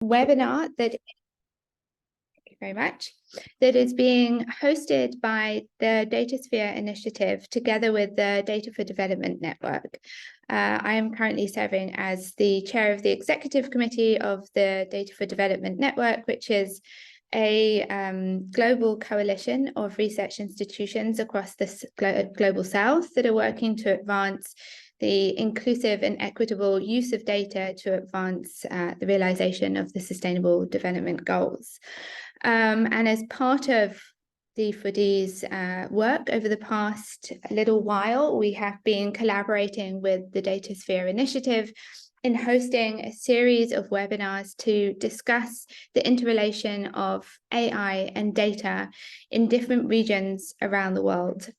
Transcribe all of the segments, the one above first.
webinar that, thank you very much, that is being hosted by the DataSphere Initiative together with the Data for Development Network. I am currently serving as the chair of the executive committee of the Data for Development Network, which is a global coalition of research institutions across the global south that are working to advance the inclusive and equitable use of data to advance the realization of the Sustainable Development Goals. And as part of D4D's work over the past little while, we have been collaborating with the DataSphere Initiative in hosting a series of webinars to discuss the interrelation of AI and data in different regions around the world.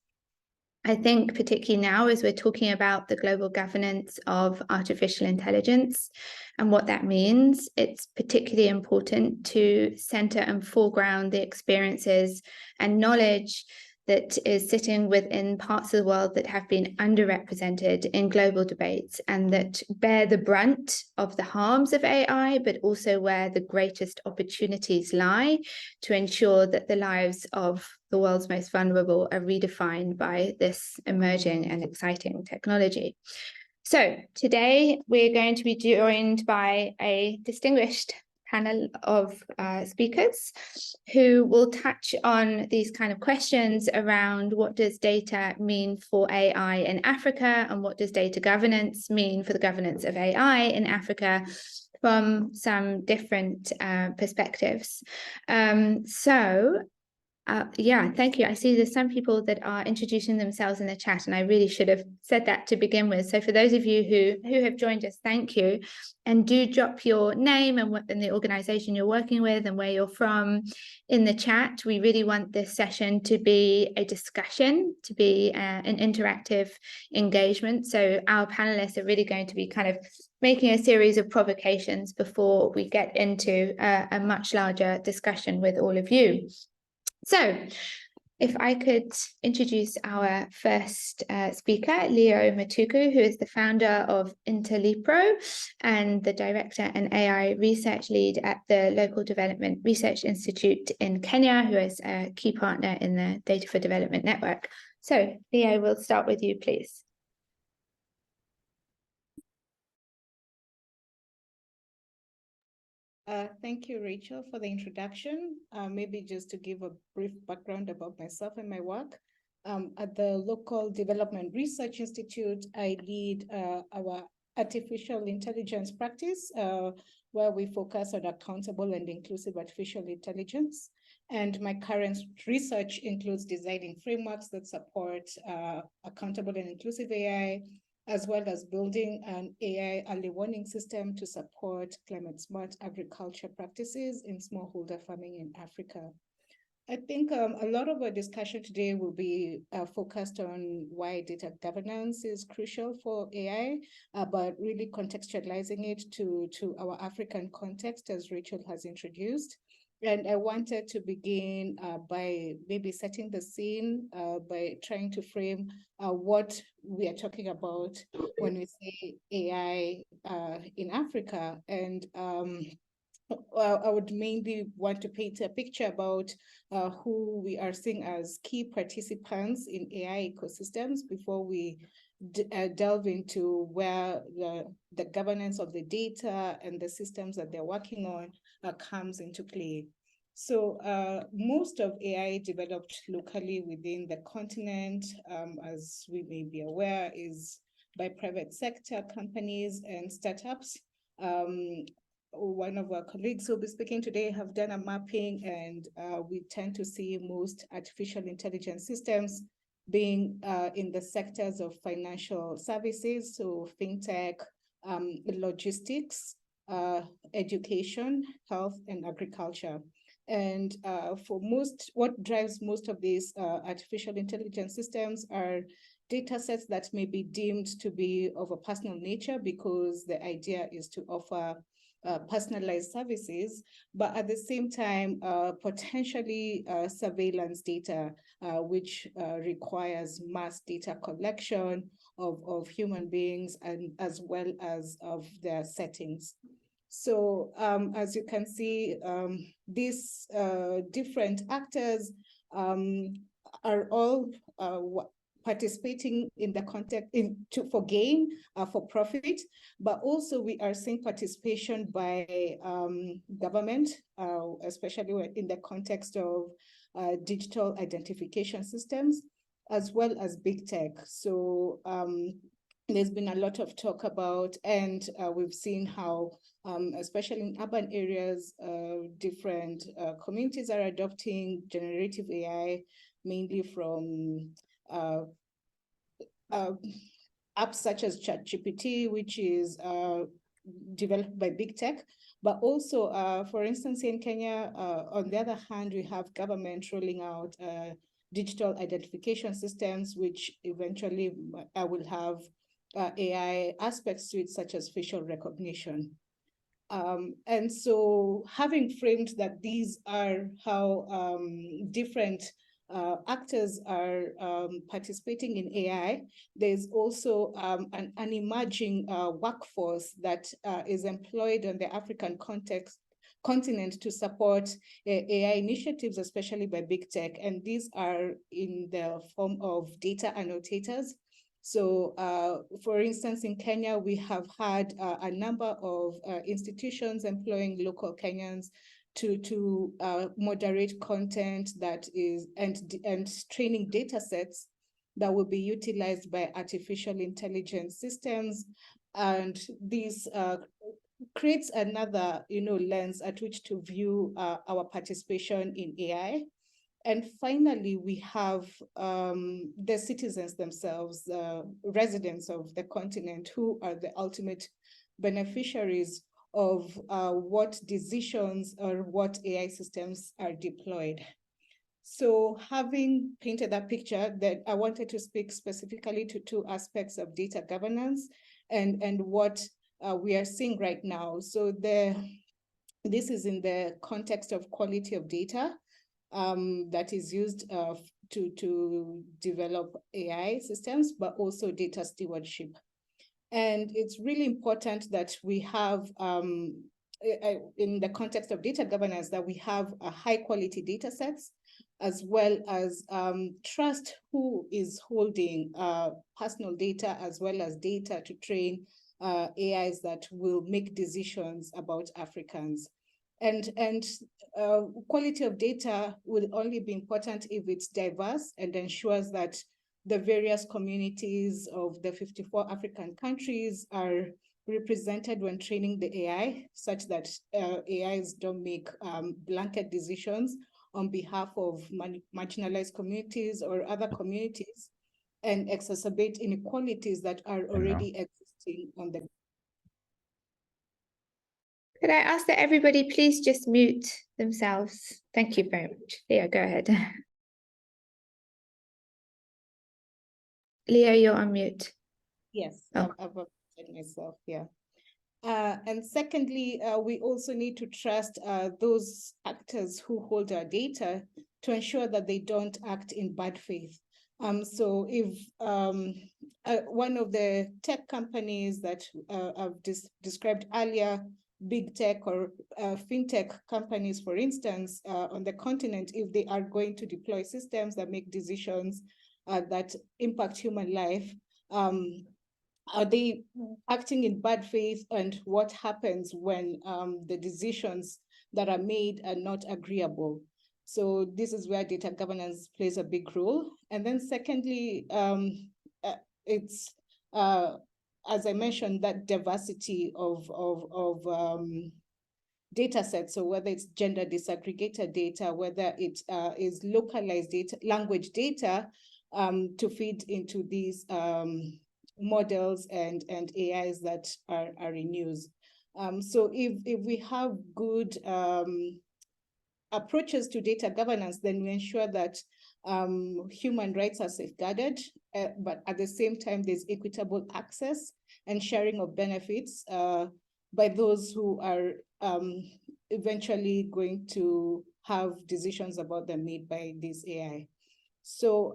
I think particularly now, as we're talking about the global governance of artificial intelligence and what that means, it's particularly important to center and foreground the experiences and knowledge that is sitting within parts of the world that have been underrepresented in global debates and that bear the brunt of the harms of AI, but also where the greatest opportunities lie to ensure that the lives of the world's most vulnerable are redefined by this emerging and exciting technology. So today we're going to be joined by a distinguished panel of speakers who will touch on these kind of questions around what does data mean for AI in Africa and what does data governance mean for the governance of AI in Africa from some different perspectives. Yeah, thank you. I see there's some people that are introducing themselves in the chat, and I really should have said that to begin with. So for those of you who have joined us, thank you. And do drop your name and the organization you're working with and where you're from in the chat. We really want this session to be a discussion, to be an interactive engagement. So our panelists are really going to be kind of making a series of provocations before we get into a much larger discussion with all of you. So if I could introduce our first speaker, Leo Matuku, who is the founder of Interlipro and the director and AI research lead at the Local Development Research Institute in Kenya, who is a key partner in the Data for Development Network. So Leo, we'll start with you, please. Thank you, Rachel, for the introduction. Maybe just to give a brief background about myself and my work. At the Local Development Research Institute, I lead our artificial intelligence practice, where we focus on accountable and inclusive artificial intelligence. And my current research includes designing frameworks that support accountable and inclusive AI, as well as building an AI early warning system to support climate-smart agriculture practices in smallholder farming in Africa. I think a lot of our discussion today will be focused on why data governance is crucial for AI, but really contextualizing it to our African context, as Rachel has introduced. And I wanted to begin by maybe setting the scene by trying to frame what we are talking about when we say AI in Africa. And I would mainly want to paint a picture about who we are seeing as key participants in AI ecosystems before we delve into where the governance of the data and the systems that they're working on comes into play. So most of AI developed locally within the continent, as we may be aware, is by private sector companies and startups. One of our colleagues who will be speaking today have done a mapping, and we tend to see most artificial intelligence systems being in the sectors of financial services, so fintech, logistics, education, health, and agriculture. And what drives most of these artificial intelligence systems are data sets that may be deemed to be of a personal nature, because the idea is to offer personalized services, but at the same time, potentially surveillance data, which requires mass data collection of human beings and as well as of their settings. So as you can see, these different actors are all participating in the context for gain, for profit, but also we are seeing participation by government, especially in the context of digital identification systems, as well as big tech. So there's been a lot of talk about, and we've seen how, especially in urban areas, different communities are adopting generative AI, mainly from apps such as ChatGPT, which is developed by big tech. But also, for instance, in Kenya, on the other hand, we have government rolling out digital identification systems, which eventually will have AI aspects to it, such as facial recognition. And so having framed that these are how different actors are participating in AI, there's also an emerging workforce that is employed on the African continent to support AI initiatives, especially by big tech. And these are in the form of data annotators. So, for instance, in Kenya, we have had a number of institutions employing local Kenyans to moderate content that is, and training data sets that will be utilized by artificial intelligence systems. And this creates another, lens at which to view our participation in AI. And finally, we have the citizens themselves, residents of the continent, who are the ultimate beneficiaries of what decisions or what AI systems are deployed. So having painted that picture, that I wanted to speak specifically to two aspects of data governance and what we are seeing right now. So this is in the context of quality of data that is used to develop AI systems, but also data stewardship. And it's really important that we have, in the context of data governance, that we have a high quality data sets, as well as trust who is holding personal data, as well as data to train AIs that will make decisions about Africans. And quality of data will only be important if it's diverse and ensures that the various communities of the 54 African countries are represented when training the AI, such that AIs don't make blanket decisions on behalf of marginalized communities or other communities and exacerbate inequalities that are already existing on the. Could I ask that everybody please just mute themselves? Thank you very much. Leo, go ahead. Leo, you're on mute. Yes, Oh. I've updated myself, yeah. And secondly, we also need to trust those actors who hold our data to ensure that they don't act in bad faith. So if one of the tech companies that I've described earlier, big tech or fintech companies, for instance, on the continent, if they are going to deploy systems that make decisions that impact human life, are they acting in bad faith, and what happens when the decisions that are made are not agreeable? So this is where data governance plays a big role. And then secondly, it's, as I mentioned, that diversity of data sets. So whether it's gender disaggregated data, whether it is localized data, language data, to feed into these models and AIs that are in use. So if we have good approaches to data governance, then we ensure that human rights are safeguarded, but at the same time, there's equitable access and sharing of benefits by those who are eventually going to have decisions about them made by this AI. So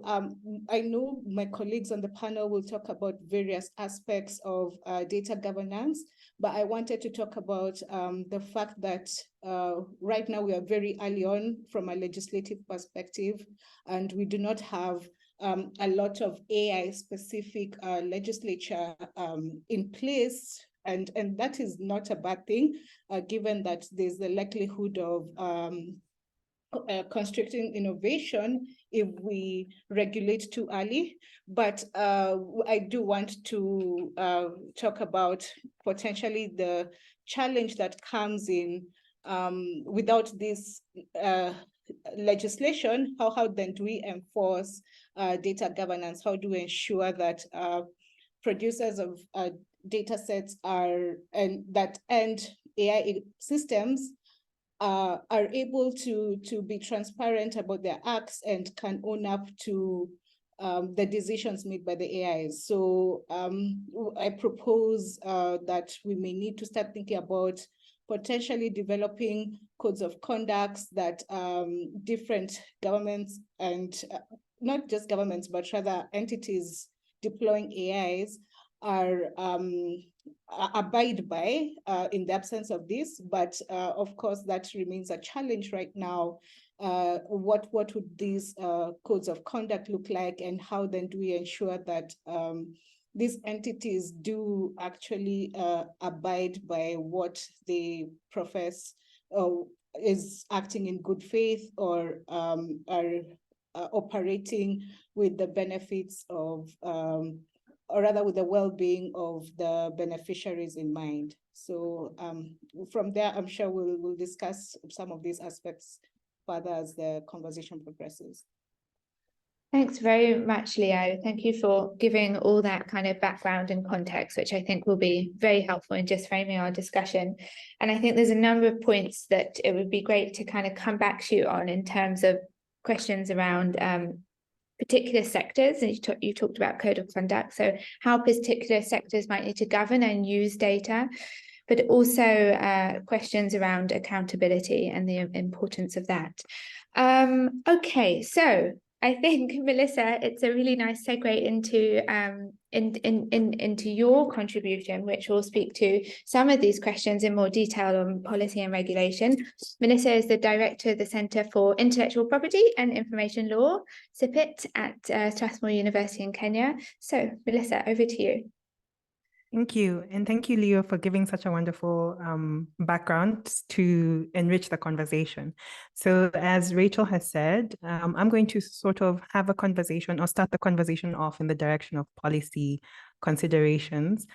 I know my colleagues on the panel will talk about various aspects of data governance, but I wanted to talk about the fact that right now we are very early on from a legislative perspective, and we do not have a lot of AI-specific legislature in place. And that is not a bad thing, given that there's the likelihood of constricting innovation if we regulate too early. But I do want to talk about potentially the challenge that comes in without this legislation. How then do we enforce data governance? How do we ensure that producers of data sets that end AI systems are able to be transparent about their acts and can own up to the decisions made by the AIs. So I propose that we may need to start thinking about potentially developing codes of conduct that different governments and not just governments, but rather entities deploying AIs are abide by in the absence of this. But of course, that remains a challenge right now. What would these codes of conduct look like, and how then do we ensure that these entities do actually abide by what they profess is acting in good faith, or are operating with the benefits of or rather with the well-being of the beneficiaries in mind. So from there, I'm sure we'll discuss some of these aspects further as the conversation progresses. Thanks very much, Leo. Thank you for giving all that kind of background and context, which I think will be very helpful in just framing our discussion. And I think there's a number of points that it would be great to kind of come back to you on in terms of questions around particular sectors. And you talked about code of conduct, so how particular sectors might need to govern and use data, but also questions around accountability and the importance of that. Okay, so I think, Melissa, it's a really nice segue into your contribution, which will speak to some of these questions in more detail on policy and regulation. Melissa is the director of the Centre for Intellectual Property and Information Law, CIPIT, at Strathmore University in Kenya. So, Melissa, over to you. Thank you. And thank you, Leo, for giving such a wonderful background to enrich the conversation. So as Rachel has said, I'm going to sort of have a conversation or start the conversation off in the direction of policy considerations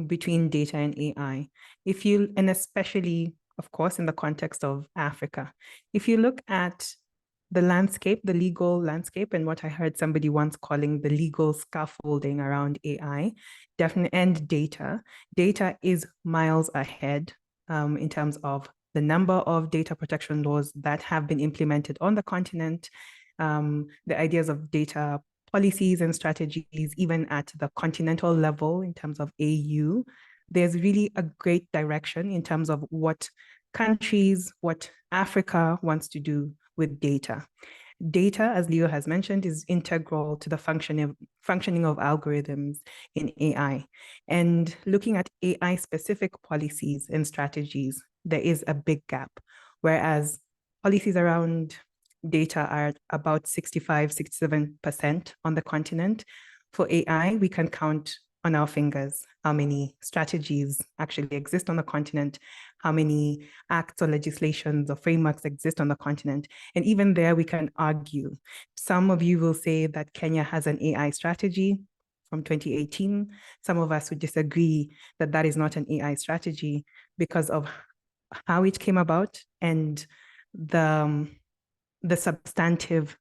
between data and AI. And especially, of course, in the context of Africa. If you look at the landscape, the legal landscape, and what I heard somebody once calling the legal scaffolding around AI, definitely, and data is miles ahead in terms of the number of data protection laws that have been implemented on the continent, the ideas of data policies and strategies, even at the continental level in terms of AU. There's really a great direction in terms of what countries, what Africa wants to do with data. Data, as Leo has mentioned, is integral to the functioning of algorithms in AI. And looking at AI-specific policies and strategies, there is a big gap, whereas policies around data are about 65-67% on the continent. For AI, we can count on our fingers how many strategies actually exist on the continent, how many acts or legislations or frameworks exist on the continent. And even there, we can argue. Some of you will say that Kenya has an AI strategy from 2018. Some of us would disagree that that is not an AI strategy because of how it came about and the substantive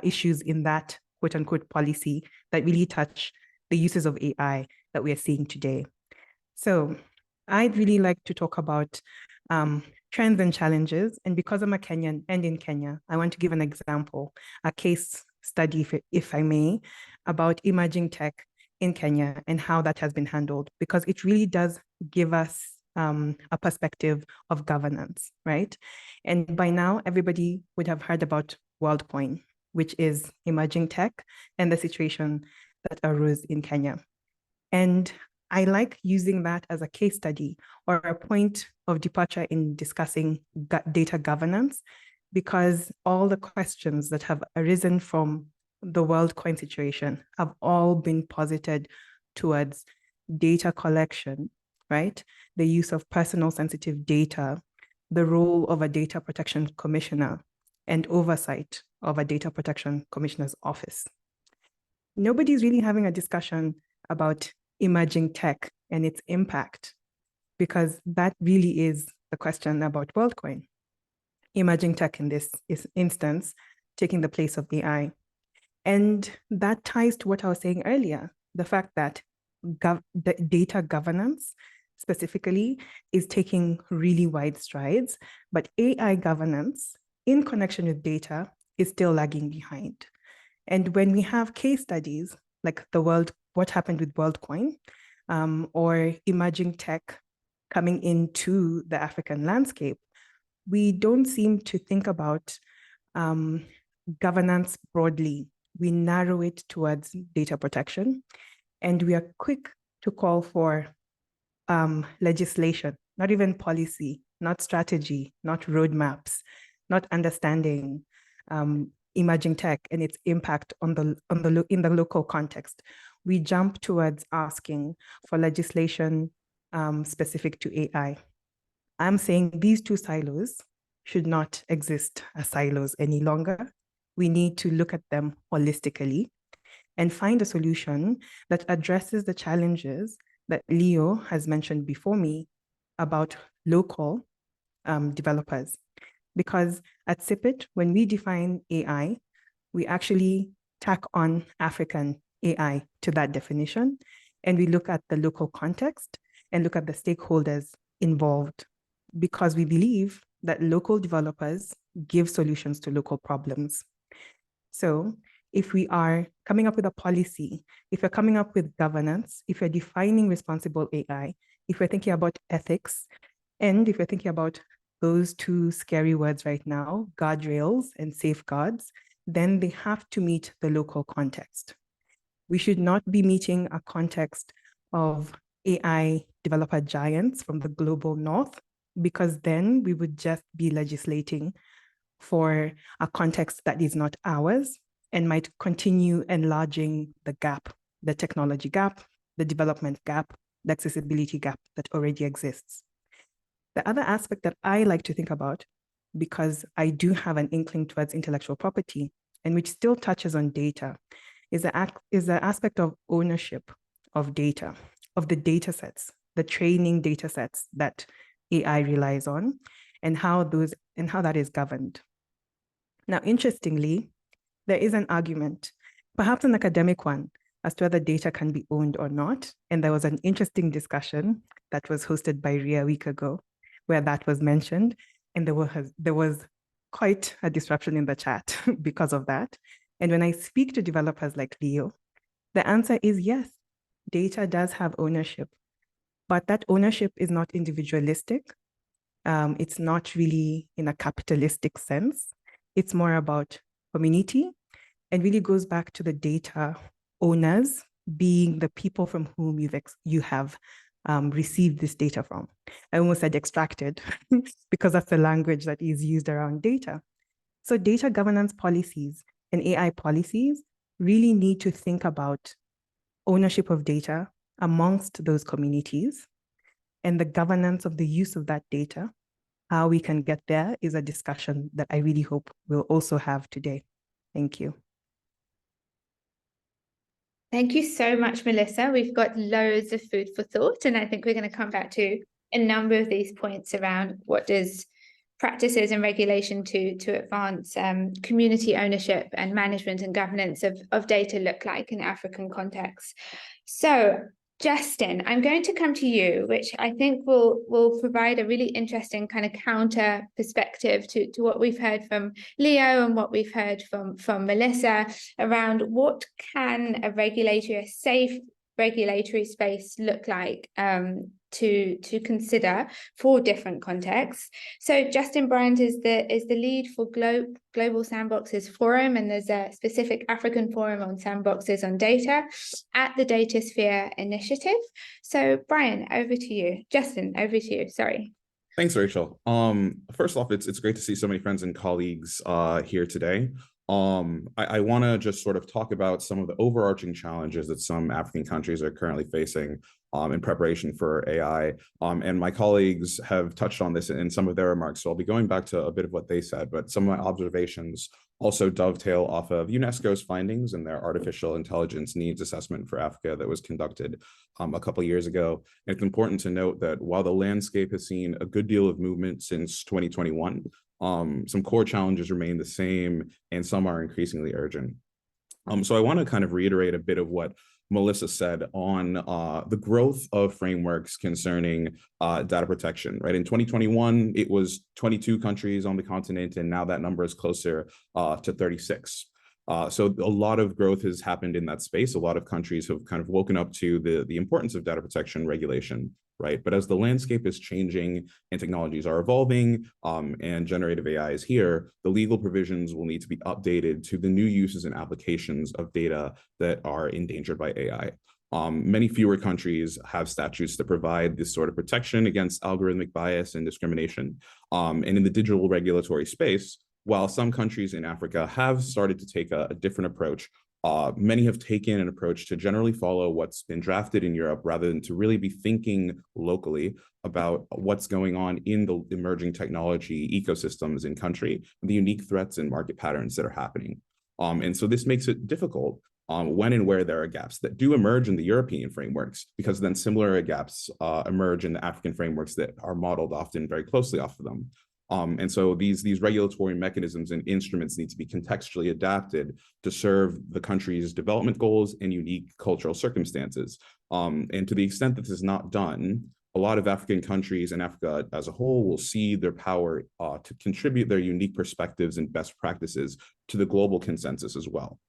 issues in that quote unquote policy that really touch the uses of AI that we are seeing today. So I'd really like to talk about trends and challenges. And because I'm a Kenyan and in Kenya, I want to give an example, a case study, if I may, about emerging tech in Kenya and how that has been handled, because it really does give us a perspective of governance, right? And by now, everybody would have heard about WorldCoin, which is emerging tech and the situation that arose in Kenya. And I like using that as a case study or a point of departure in discussing data governance, because all the questions that have arisen from the WorldCoin situation have all been posited towards data collection, right? The use of personal sensitive data, the role of a data protection commissioner, and oversight of a data protection commissioner's office. Nobody's really having a discussion about emerging tech and its impact, because that really is the question about WorldCoin. Emerging tech in this instance, taking the place of AI. And that ties to what I was saying earlier, the fact that the data governance specifically is taking really wide strides, but AI governance in connection with data is still lagging behind. And when we have case studies like what happened with WorldCoin, or emerging tech coming into the African landscape, we don't seem to think about governance broadly. We narrow it towards data protection, and we are quick to call for legislation, not even policy, not strategy, not roadmaps, not understanding emerging tech and its impact in the local context. We jump towards asking for legislation specific to AI. I'm saying these two silos should not exist as silos any longer. We need to look at them holistically and find a solution that addresses the challenges that Leo has mentioned before me about local developers. Because at CIPIT, when we define AI, we actually tack on African AI to that definition, and we look at the local context and look at the stakeholders involved, because we believe that local developers give solutions to local problems. So if we are coming up with a policy, if we're coming up with governance, if we're defining responsible AI, if we're thinking about ethics, and if we're thinking about those two scary words right now, guardrails and safeguards, then they have to meet the local context. We should not be meeting a context of AI developer giants from the global north, because then we would just be legislating for a context that is not ours and might continue enlarging the gap, the technology gap, the development gap, the accessibility gap that already exists. The other aspect that I like to think about, because I do have an inkling towards intellectual property and which still touches on data, is the aspect of ownership of data, of the data sets, the training data sets that AI relies on, and how that is governed. Now, interestingly, there is an argument, perhaps an academic one, as to whether data can be owned or not. And there was an interesting discussion that was hosted by Ria a week ago, where that was mentioned. And there was quite a disruption in the chat because of that. And when I speak to developers like Leo, the answer is yes, data does have ownership, but that ownership is not individualistic. It's not really in a capitalistic sense. It's more about community, and really goes back to the data owners being the people from whom you have received this data from. I almost said extracted because that's the language that is used around data. So data governance policies and AI policies really need to think about ownership of data amongst those communities, and the governance of the use of that data. How we can get there is a discussion that I really hope we'll also have today. Thank you. Thank you so much, Melissa. We've got loads of food for thought, and I think we're going to come back to a number of these points around what does practices and regulation to advance community ownership and management and governance of data look like in African contexts. So, Justin, I'm going to come to you, which I think will provide a really interesting kind of counter perspective to what we've heard from Leo and what we've heard from Melissa around what can a regulator, a safe regulatory space look like to consider for different contexts. So Justin Bryant is the lead for Global Sandboxes Forum, and there's a specific African forum on sandboxes on data at the DataSphere Initiative. So Brian, over to you. Justin, over to you. Sorry. Thanks, Rachel. First off, it's great to see so many friends and colleagues here today. I want to just sort of talk about some of the overarching challenges that some African countries are currently facing in preparation for AI. And my colleagues have touched on this in some of their remarks, so I'll be going back to a bit of what they said, but some of my observations also dovetail off of UNESCO's findings in their artificial intelligence needs assessment for Africa that was conducted a couple of years ago. And it's important to note that while the landscape has seen a good deal of movement since 2021, some core challenges remain the same and some are increasingly urgent. So I want to kind of reiterate a bit of what Melissa said on the growth of frameworks concerning data protection, right? In 2021, it was 22 countries on the continent, and now that number is closer to 36. So a lot of growth has happened in that space. A lot of countries have kind of woken up to the importance of data protection regulation, right? But as the landscape is changing and technologies are evolving and generative AI is here, the legal provisions will need to be updated to the new uses and applications of data that are endangered by AI. Many fewer countries have statutes that provide this sort of protection against algorithmic bias and discrimination. And in the digital regulatory space, while some countries in Africa have started to take a different approach, many have taken an approach to generally follow what's been drafted in Europe rather than to really be thinking locally about what's going on in the emerging technology ecosystems in country, the unique threats and market patterns that are happening. And so this makes it difficult when and where there are gaps that do emerge in the European frameworks, because then similar gaps emerge in the African frameworks that are modeled often very closely off of them. And so these regulatory mechanisms and instruments need to be contextually adapted to serve the country's development goals and unique cultural circumstances. And to the extent that this is not done, a lot of African countries and Africa as a whole will see their power to contribute their unique perspectives and best practices to the global consensus as well.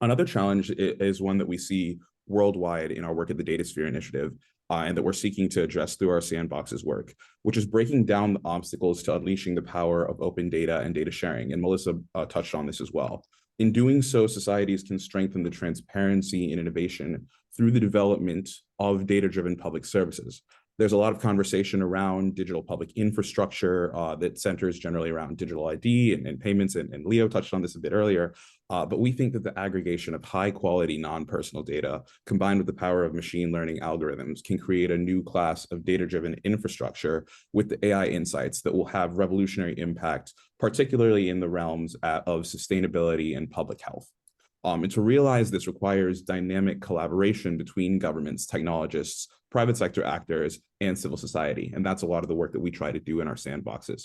Another challenge is one that we see worldwide in our work at the DataSphere Initiative, and that we're seeking to address through our Sandboxes work, which is breaking down the obstacles to unleashing the power of open data and data sharing. And Melissa touched on this as well. In doing so, societies can strengthen the transparency and innovation through the development of data-driven public services. There's a lot of conversation around digital public infrastructure that centers generally around digital ID and payments, and Leo touched on this a bit earlier. But we think that the aggregation of high quality non-personal data combined with the power of machine learning algorithms can create a new class of data-driven infrastructure with the AI insights that will have revolutionary impact, particularly in the realms of sustainability and public health. And to realize this requires dynamic collaboration between governments, technologists, private sector actors, and civil society. And that's a lot of the work that we try to do in our sandboxes.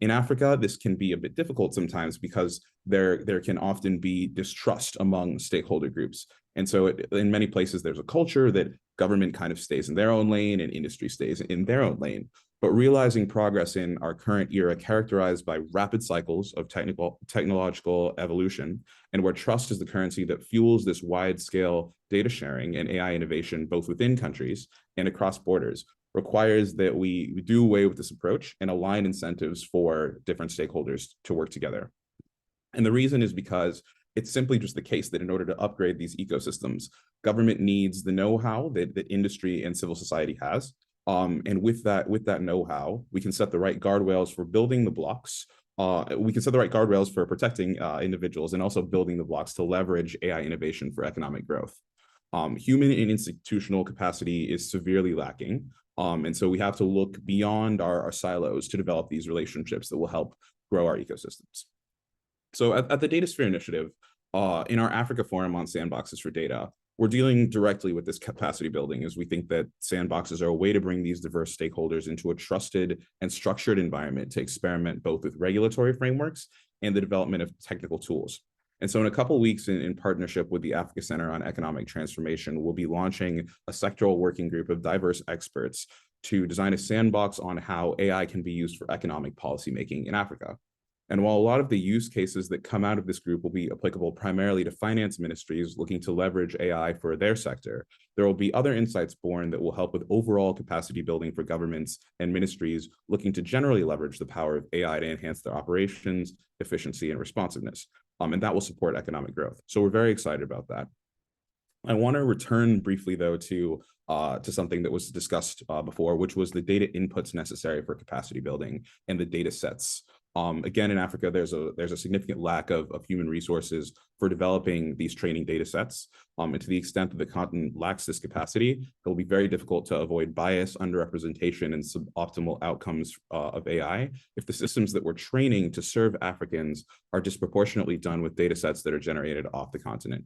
In Africa, this can be a bit difficult sometimes because there can often be distrust among stakeholder groups. And so in many places, there's a culture that government kind of stays in their own lane and industry stays in their own lane. But realizing progress in our current era characterized by rapid cycles of technological evolution, and where trust is the currency that fuels this wide-scale data sharing and AI innovation, both within countries and across borders, requires that we do away with this approach and align incentives for different stakeholders to work together. And the reason is because it's simply just the case that in order to upgrade these ecosystems, government needs the know-how that industry and civil society has. And with that know-how, we can set the right guardrails for building the blocks. We can set the right guardrails for protecting individuals and also building the blocks to leverage AI innovation for economic growth. Human and institutional capacity is severely lacking. And so we have to look beyond our silos to develop these relationships that will help grow our ecosystems. So at the DataSphere Initiative, in our Africa Forum on Sandboxes for Data, we're dealing directly with this capacity building, as we think that sandboxes are a way to bring these diverse stakeholders into a trusted and structured environment to experiment both with regulatory frameworks and the development of technical tools. And so in a couple of weeks, in partnership with the Africa Center on Economic Transformation, we'll be launching a sectoral working group of diverse experts to design a sandbox on how AI can be used for economic policymaking in Africa. And while a lot of the use cases that come out of this group will be applicable primarily to finance ministries looking to leverage AI for their sector, there will be other insights born that will help with overall capacity building for governments and ministries looking to generally leverage the power of AI to enhance their operations, efficiency, and responsiveness. And that will support economic growth. So we're very excited about that. I want to return briefly, though, to something that was discussed before, which was the data inputs necessary for capacity building and the data sets. Again, in Africa, there's a significant lack of human resources for developing these training data sets. And to the extent that the continent lacks this capacity, it will be very difficult to avoid bias, underrepresentation, and suboptimal outcomes of AI if the systems that we're training to serve Africans are disproportionately done with data sets that are generated off the continent.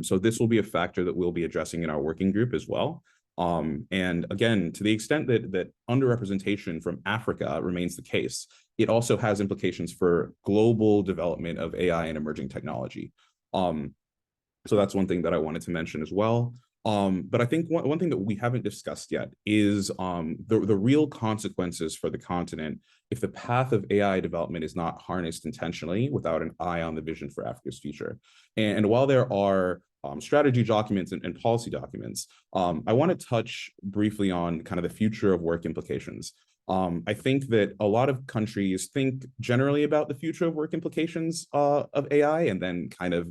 So this will be a factor that we'll be addressing in our working group as well. And again, to the extent that underrepresentation from Africa remains the case, it also has implications for global development of AI and emerging technology. So that's one thing that I wanted to mention as well. But I think one thing that we haven't discussed yet is the real consequences for the continent if the path of AI development is not harnessed intentionally without an eye on the vision for Africa's future. And while there are strategy documents and policy documents, I want to touch briefly on kind of the future of work implications. I think that a lot of countries think generally about the future of work implications of AI and then kind of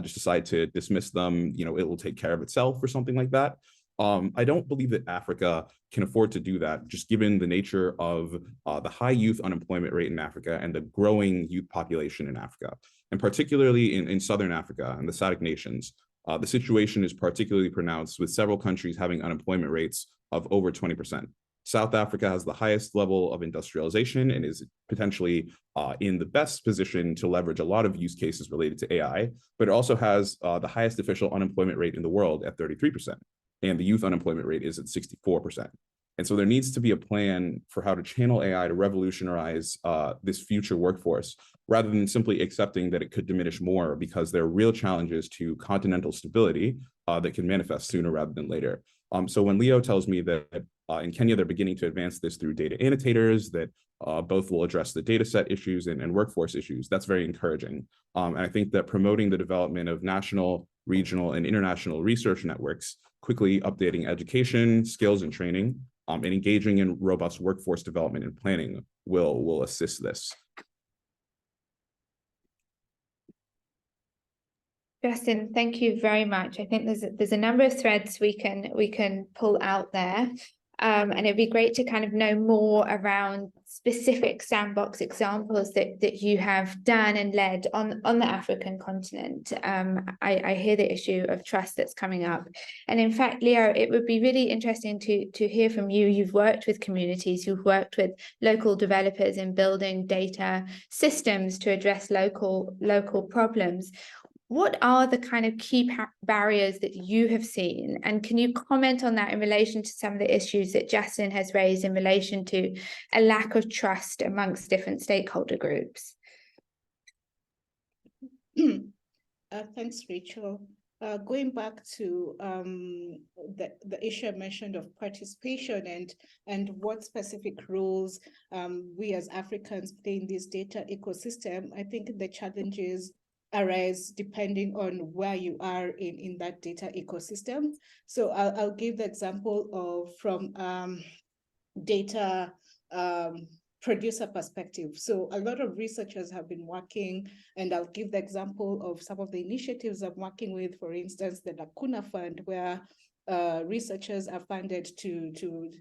just decide to dismiss them. You know, it will take care of itself or something like that. I don't believe that Africa can afford to do that, just given the nature of the high youth unemployment rate in Africa and the growing youth population in Africa, and particularly in Southern Africa and the SADC nations. The situation is particularly pronounced with several countries having unemployment rates of over 20%. South Africa has the highest level of industrialization and is potentially in the best position to leverage a lot of use cases related to AI, but it also has the highest official unemployment rate in the world at 33%, and the youth unemployment rate is at 64%. And so there needs to be a plan for how to channel AI to revolutionize this future workforce, rather than simply accepting that it could diminish more, because there are real challenges to continental stability that can manifest sooner rather than later. So when Leo tells me that in Kenya, they're beginning to advance this through data annotators that both will address the data set issues and workforce issues, that's very encouraging. And I think that promoting the development of national, regional, and international research networks, quickly updating education, skills, and training, and engaging in robust workforce development and planning will assist this. Justin, thank you very much. I think there's a number of threads we can pull out there. And it'd be great to kind of know more around specific sandbox examples that you have done and led on the African continent. I hear the issue of trust that's coming up. And in fact, Leo, it would be really interesting to hear from you. You've worked with communities, you've worked with local developers in building data systems to address local problems. What are the kind of key barriers that you have seen? And can you comment on that in relation to some of the issues that Justin has raised in relation to a lack of trust amongst different stakeholder groups? Thanks, Rachel. Going back to the issue I mentioned of participation and what specific roles we as Africans play in this data ecosystem, I think the challenges arise depending on where you are in that data ecosystem. So I'll give the example of from data producer perspective. So a lot of researchers have been working, and I'll give the example of some of the initiatives I'm working with, for instance, the Lacuna Fund, where researchers are funded to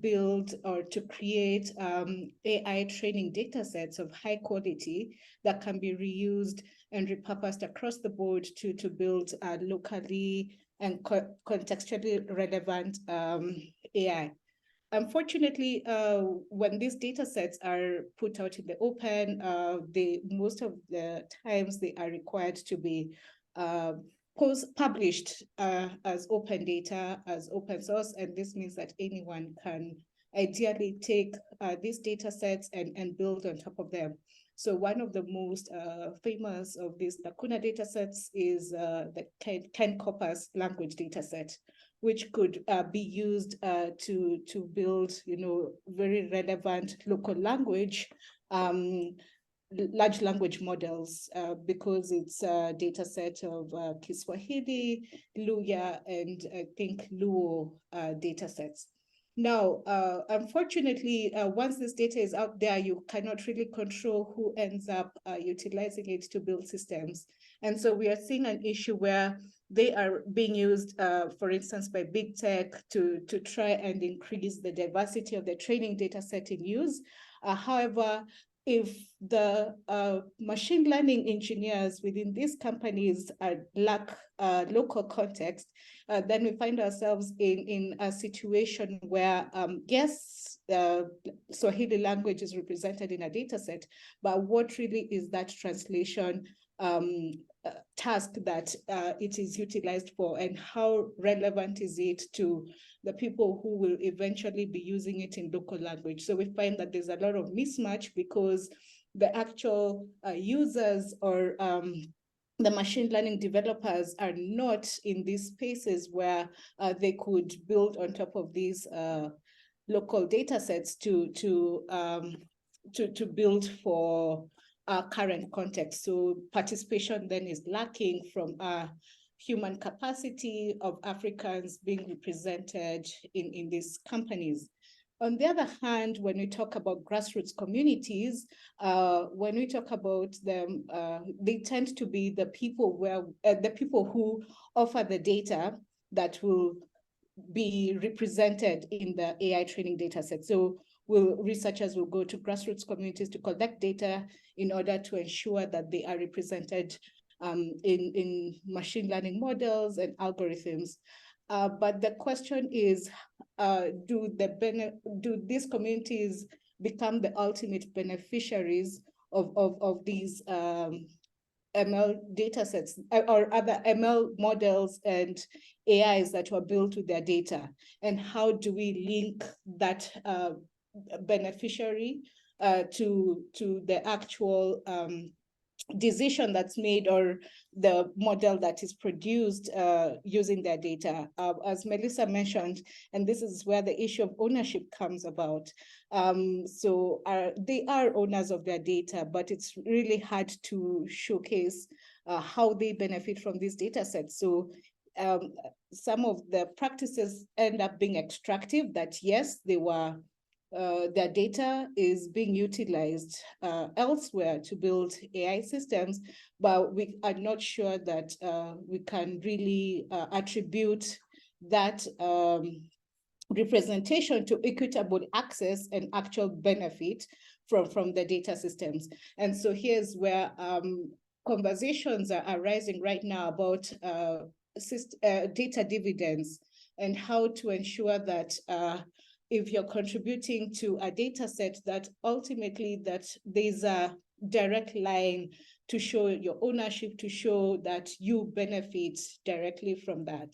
build or to create AI training data sets of high quality that can be reused and repurposed across the board to build locally and contextually relevant AI. Unfortunately, when these data sets are put out in the open, most of the times they are required to be published as open data, as open source, and this means that anyone can ideally take these data sets and build on top of them. So one of the most famous of these Lacuna data sets is the Ken Corpus language data set, which could be used to build, very relevant local language large language models because it's a data set of Kiswahili, Luya, and I think Luo data sets. Now, unfortunately, once this data is out there, you cannot really control who ends up utilizing it to build systems. And so we are seeing an issue where they are being used, for instance, by big tech to try and increase the diversity of the training data set in use. However, if the machine learning engineers within these companies lack local context, then we find ourselves in a situation where, yes, Swahili language is represented in a data set, but what really is that translation task that it is utilized for, and how relevant is it to the people who will eventually be using it in local language? So we find that there's a lot of mismatch because the actual users or the machine learning developers are not in these spaces where they could build on top of these local data sets to build for current context. So participation then is lacking from human capacity of Africans being represented in these companies. On the other hand, when we talk about grassroots communities, when we talk about them, they tend to be the people who offer the data that will be represented in the AI training data set. So researchers will go to grassroots communities to collect data in order to ensure that they are represented in machine learning models and algorithms. But the question is, do these communities become the ultimate beneficiaries of these ML data sets or other ML models and AIs that were built with their data? And how do we link that beneficiary to the actual decision that's made or the model that is produced using their data? As Melissa mentioned, and this is where the issue of ownership comes about. So they are owners of their data, but it's really hard to showcase how they benefit from these data sets. So some of the practices end up being extractive, that yes, they were their data is being utilized elsewhere to build AI systems, but we are not sure that we can really attribute that representation to equitable access and actual benefit from the data systems. And so here's where conversations are arising right now about data dividends and how to ensure that if you're contributing to a data set, that ultimately that there's a direct line to show your ownership, to show that you benefit directly from that.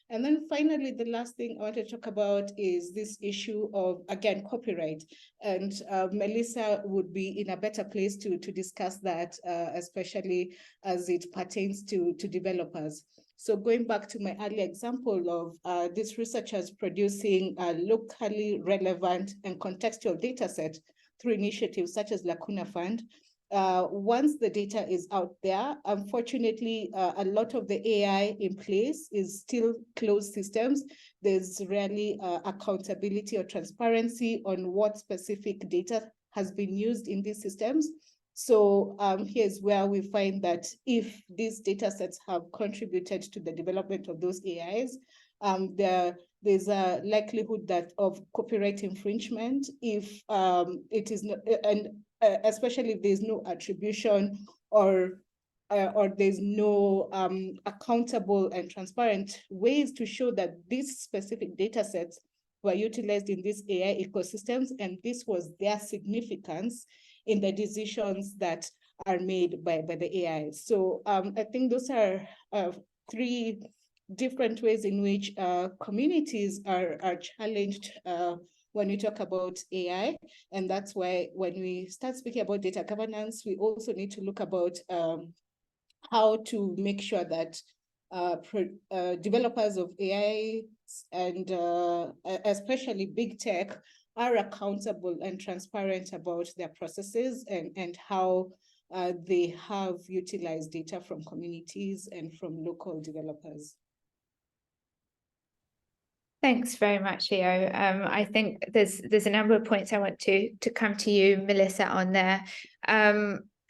And then finally, the last thing I want to talk about is this issue of, again, copyright. And Melissa would be in a better place to discuss that, especially as it pertains to developers. So going back to my earlier example of these researchers producing a locally relevant and contextual data set through initiatives such as Lacuna Fund, once the data is out there, unfortunately, a lot of the AI in place is still closed systems. There's rarely accountability or transparency on what specific data has been used in these systems. So here's where we find that if these data sets have contributed to the development of those AIs, there's a likelihood of copyright infringement if it is not, and especially if there's no attribution or there's no accountable and transparent ways to show that these specific data sets were utilized in these AI ecosystems, and this was their significance in the decisions that are made by the AI. So I think those are three different ways in which communities are challenged when we talk about AI. And that's why when we start speaking about data governance, we also need to look about how to make sure that developers of AI and especially big tech are accountable and transparent about their processes and how they have utilized data from communities and from local developers. Thanks very much, Leo. I think there's a number of points I want to come to you, Melissa, on there.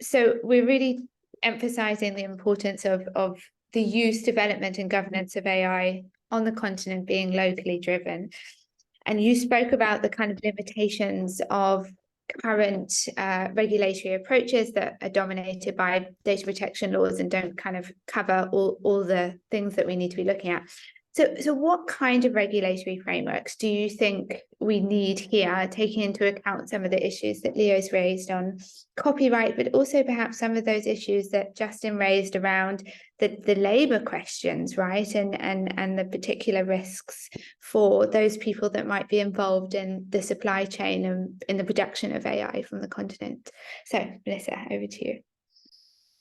So we're really emphasizing the importance of the use, development, and governance of AI on the continent being locally driven. And you spoke about the kind of limitations of current regulatory approaches that are dominated by data protection laws and don't kind of cover all the things that we need to be looking at. So what kind of regulatory frameworks do you think we need here, taking into account some of the issues that Leo's raised on copyright, but also perhaps some of those issues that Justin raised around the labour questions, right? And the particular risks for those people that might be involved in the supply chain and in the production of AI from the continent. So, Melissa, over to you.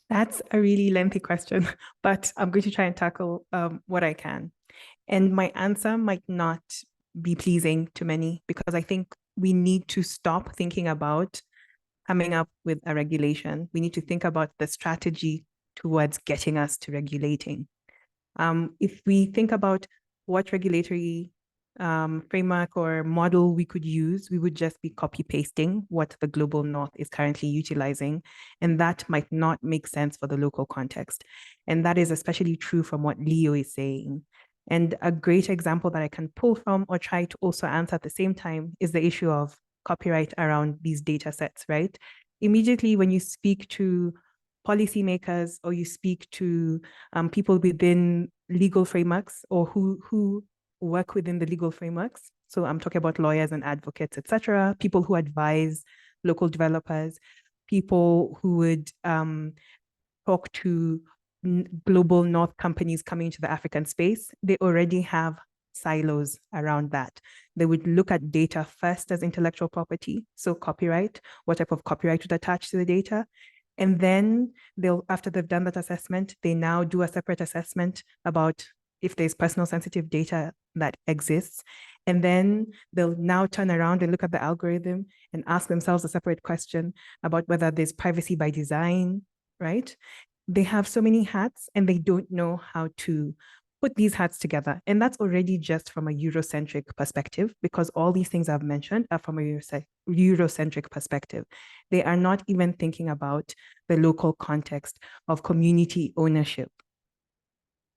That's a really lengthy question, but I'm going to try and tackle what I can. And my answer might not be pleasing to many because I think we need to stop thinking about coming up with a regulation. We need to think about the strategy towards getting us to regulating. If we think about what regulatory framework or model we could use, we would just be copy pasting what the global north is currently utilizing. And that might not make sense for the local context. And that is especially true from what Leo is saying. And a great example that I can pull from or try to also answer at the same time is the issue of copyright around these data sets, right? Immediately when you speak to policymakers or you speak to people within legal frameworks or who work within the legal frameworks. So I'm talking about lawyers and advocates, etc., people who advise local developers, people who would talk to global north companies coming to the African space. They already have silos around that. They would look at data first as intellectual property, so copyright, what type of copyright would attach to the data. And then they'll, after they've done that assessment, they now do a separate assessment about if there's personal sensitive data that exists. And then they'll now turn around and look at the algorithm and ask themselves a separate question about whether there's privacy by design, right? They have so many hats and they don't know how to put these hats together. And that's already just from a Eurocentric perspective, because all these things I've mentioned are from a Eurocentric perspective. They are not even thinking about the local context of community ownership.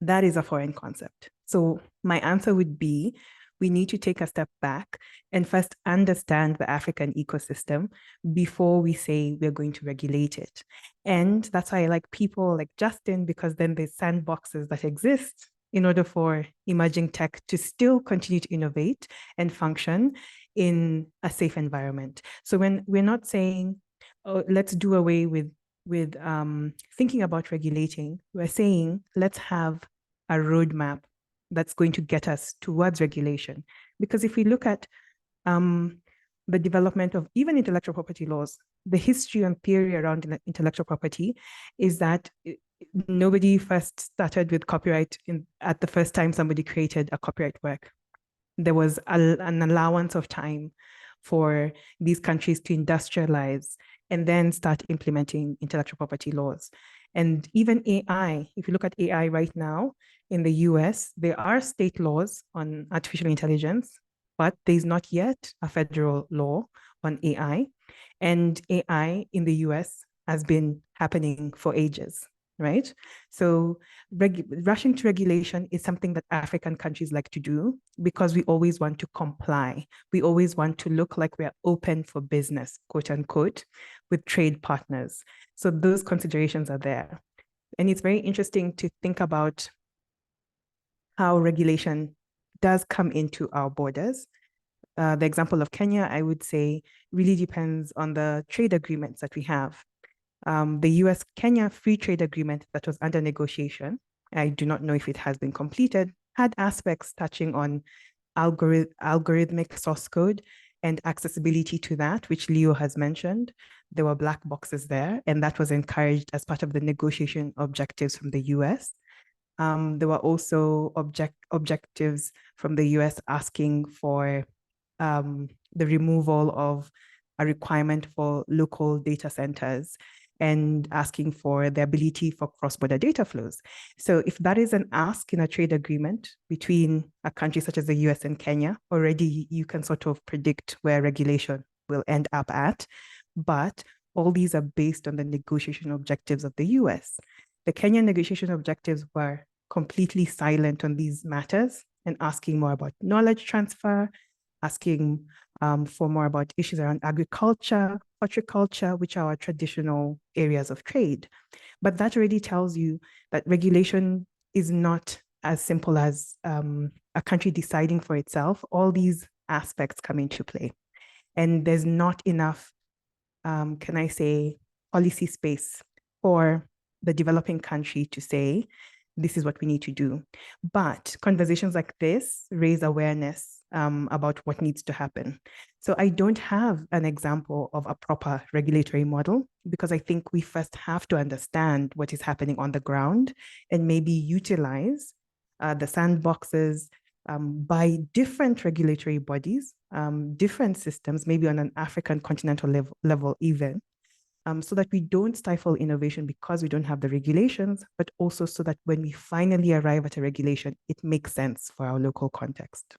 That is a foreign concept. So my answer would be, we need to take a step back and first understand the African ecosystem before we say we're going to regulate it. And that's why I like people like Justin, because then there's sandboxes that exist in order for emerging tech to still continue to innovate and function in a safe environment. So when we're not saying, oh, let's do away with thinking about regulating, we're saying, let's have a roadmap that's going to get us towards regulation. Because if we look at the development of even intellectual property laws, the history and theory around intellectual property is that nobody first started with copyright at the first time somebody created a copyright work. There was an allowance of time for these countries to industrialize and then start implementing intellectual property laws. And even AI, if you look at AI right now in the US, there are state laws on artificial intelligence, but there's not yet a federal law on AI. And AI in the US has been happening for ages, right? So rushing to regulation is something that African countries like to do because we always want to comply. We always want to look like we're open for business, quote unquote, with trade partners. So those considerations are there. And it's very interesting to think about how regulation does come into our borders. The example of Kenya, I would say, really depends on the trade agreements that we have. The US-Kenya free trade agreement that was under negotiation, I do not know if it has been completed, had aspects touching on algorithmic source code and accessibility to that, which Leo has mentioned. There were black boxes there, and that was encouraged as part of the negotiation objectives from the US. There were also objectives from the US asking for the removal of a requirement for local data centers and asking for the ability for cross-border data flows. So if that is an ask in a trade agreement between a country such as the US and Kenya, already you can sort of predict where regulation will end up at. But all these are based on the negotiation objectives of the US. The Kenyan negotiation objectives were completely silent on these matters and asking more about knowledge transfer, asking for more about issues around agriculture, horticulture, which are our traditional areas of trade. But that already tells you that regulation is not as simple as a country deciding for itself. All these aspects come into play. And there's not enough, can I say, policy space for the developing country to say, this is what we need to do. But conversations like this raise awareness about what needs to happen. So I don't have an example of a proper regulatory model because I think we first have to understand what is happening on the ground and maybe utilize the sandboxes by different regulatory bodies, different systems, maybe on an African continental level even, so that we don't stifle innovation because we don't have the regulations, but also so that when we finally arrive at a regulation, it makes sense for our local context.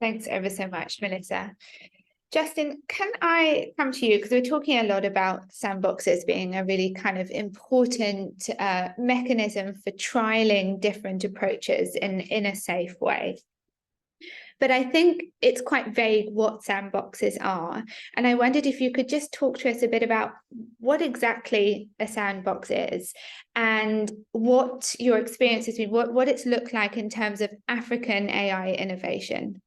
Thanks ever so much, Melissa. Justin, can I come to you? Because we're talking a lot about sandboxes being a really kind of important mechanism for trialing different approaches in a safe way. But I think it's quite vague what sandboxes are. And I wondered if you could just talk to us a bit about what exactly a sandbox is and what your experience has been, what it's looked like in terms of African AI innovation.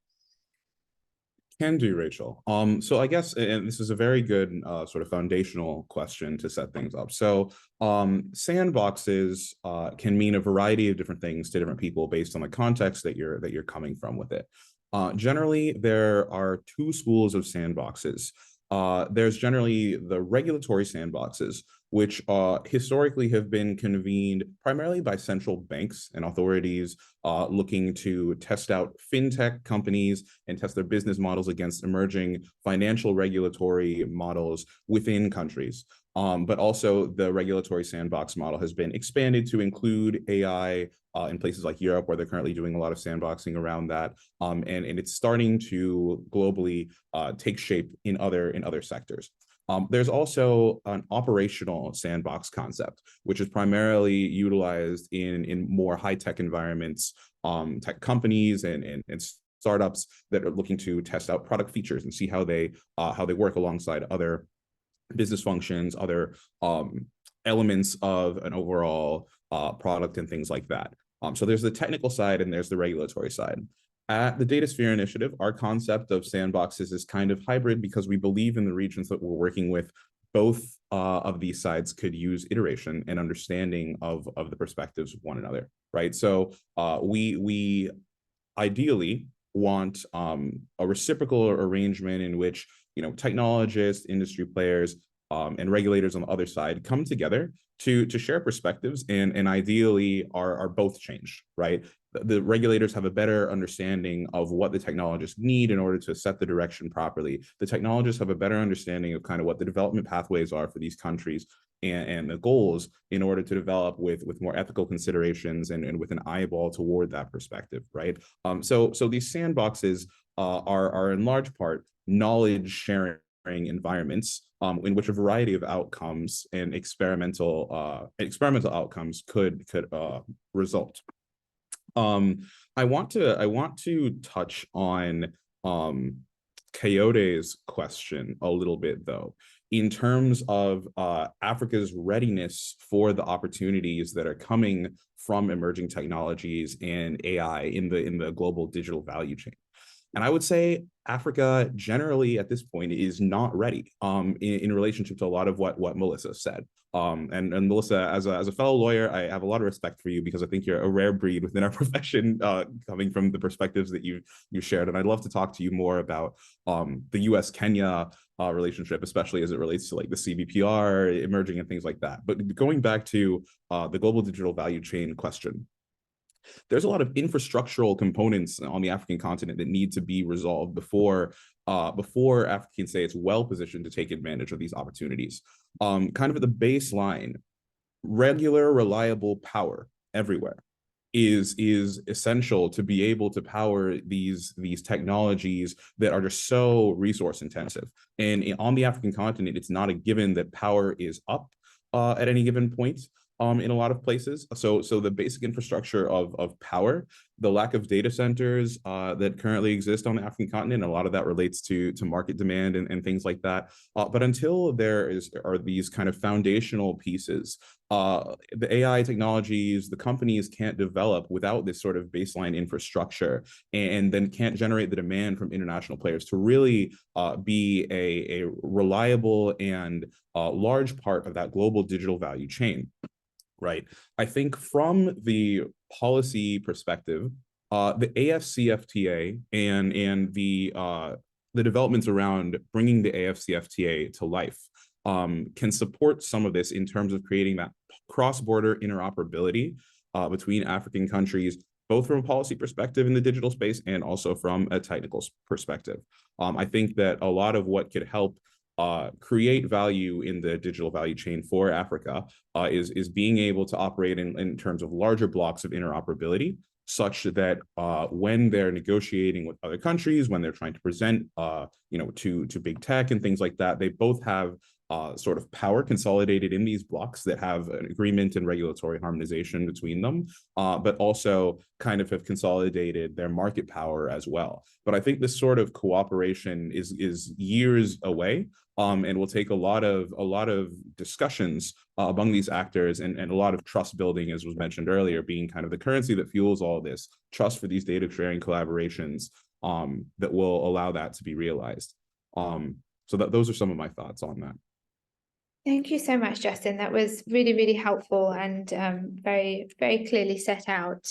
Can do, Rachel. So I guess, and this is a very good sort of foundational question to set things up. So sandboxes can mean a variety of different things to different people based on the context that you're coming from with it. Generally, there are two schools of sandboxes. There's generally the regulatory sandboxes, which historically have been convened primarily by central banks and authorities looking to test out fintech companies and test their business models against emerging financial regulatory models within countries. But also the regulatory sandbox model has been expanded to include AI in places like Europe, where they're currently doing a lot of sandboxing around that. And it's starting to globally take shape in other sectors. There's also an operational sandbox concept, which is primarily utilized in more high-tech environments, tech companies and startups that are looking to test out product features and see how they work alongside other business functions, other elements of an overall product and things like that. So there's the technical side and there's the regulatory side. At the Datasphere Initiative, our concept of sandboxes is kind of hybrid because we believe in the regions that we're working with, both of these sides could use iteration and understanding of the perspectives of one another, right? So we ideally want a reciprocal arrangement in which, you know, technologists, industry players, and regulators on the other side come together to share perspectives and ideally are both changed, right? The regulators have a better understanding of what the technologists need in order to set the direction properly. The technologists have a better understanding of kind of what the development pathways are for these countries and the goals in order to develop with more ethical considerations and with an eyeball toward that perspective, right? So these sandboxes are in large part knowledge sharing environments in which a variety of outcomes and experimental outcomes could result. I want to touch on Coyote's question a little bit, though, in terms of Africa's readiness for the opportunities that are coming from emerging technologies and AI in the global digital value chain. And I would say Africa generally at this point is not ready in relationship to a lot of what Melissa said. And Melissa, as a fellow lawyer, I have a lot of respect for you because I think you're a rare breed within our profession, coming from the perspectives that you shared. And I'd love to talk to you more about the US-Kenya relationship, especially as it relates to like the CBPR emerging and things like that. But going back to the global digital value chain question, there's a lot of infrastructural components on the African continent that need to be resolved before Africa can say it's well positioned to take advantage of these opportunities. Kind of at the baseline, regular, reliable power everywhere is essential to be able to power these technologies that are just so resource intensive. And on the African continent, it's not a given that power is up at any given point. In a lot of places. So the basic infrastructure of power, the lack of data centers that currently exist on the African continent, a lot of that relates to market demand and things like that. But until there are these kind of foundational pieces, the AI technologies, the companies can't develop without this sort of baseline infrastructure, and then can't generate the demand from international players to really be a reliable and large part of that global digital value chain. Right. I think from the policy perspective, the AFCFTA and the developments around bringing the AFCFTA to life can support some of this in terms of creating that cross-border interoperability between African countries, both from a policy perspective in the digital space and also from a technical perspective. I think that a lot of what could help create value in the digital value chain for Africa is being able to operate in terms of larger blocks of interoperability, such that when they're negotiating with other countries, when they're trying to present to big tech and things like that, they both have sort of power consolidated in these blocks that have an agreement and regulatory harmonization between them, but also kind of have consolidated their market power as well. But I think this sort of cooperation is years away, and will take a lot of discussions among these actors and a lot of trust building, as was mentioned earlier, being kind of the currency that fuels all this trust for these data sharing collaborations that will allow that to be realized. So those are some of my thoughts on that. Thank you so much, Justin. That was really, really helpful and very, very clearly set out.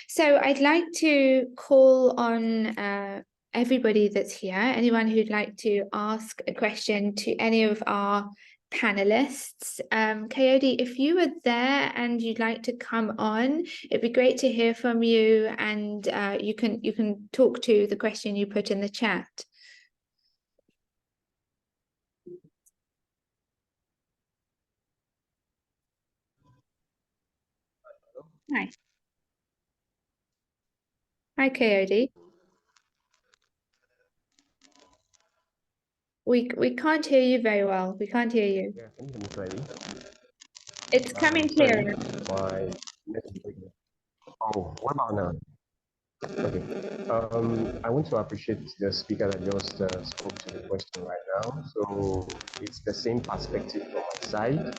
So I'd like to call on everybody that's here, anyone who'd like to ask a question to any of our panelists. Coyote, if you were there and you'd like to come on, it'd be great to hear from you, and you can talk to the question you put in the chat. Hi. Hi, Coyote. We can't hear you very well. We can't hear you. Yeah, can you hear me clearly? It's coming Sorry, clearer. my network. Oh, what about now? Okay. I want to appreciate the speaker that just spoke to the question right now. So it's the same perspective from my side.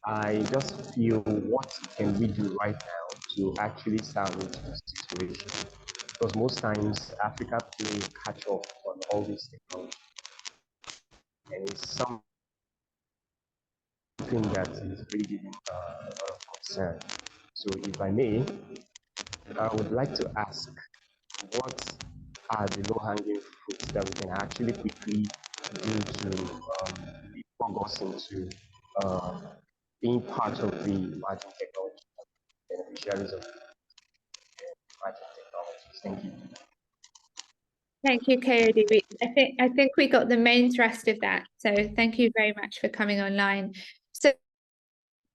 I just feel, what can we do right now to actually salvage the situation? Because most times Africa play catch up on all these technologies, and it's something that is really giving a lot of concern. So if I may, I would like to ask, what are the low-hanging fruits that we can actually quickly do to plug us into being part of the emerging technology, beneficiaries of emerging technologies? Thank you. Thank you, Coyote. I think we got the main thrust of that. So thank you very much for coming online. So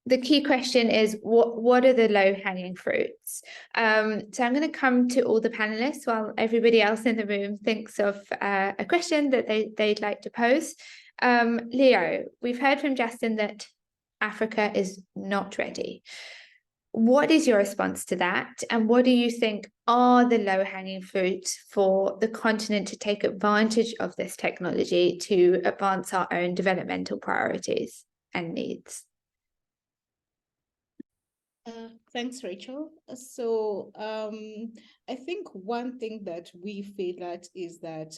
the key question is, what are the low-hanging fruits? So I'm going to come to all the panelists while everybody else in the room thinks of a question that they'd like to pose. Leo, we've heard from Justin that Africa is not ready. What is your response to that? And what do you think are the low-hanging fruits for the continent to take advantage of this technology to advance our own developmental priorities and needs? Thanks, Rachel. So I think one thing that we fail at is that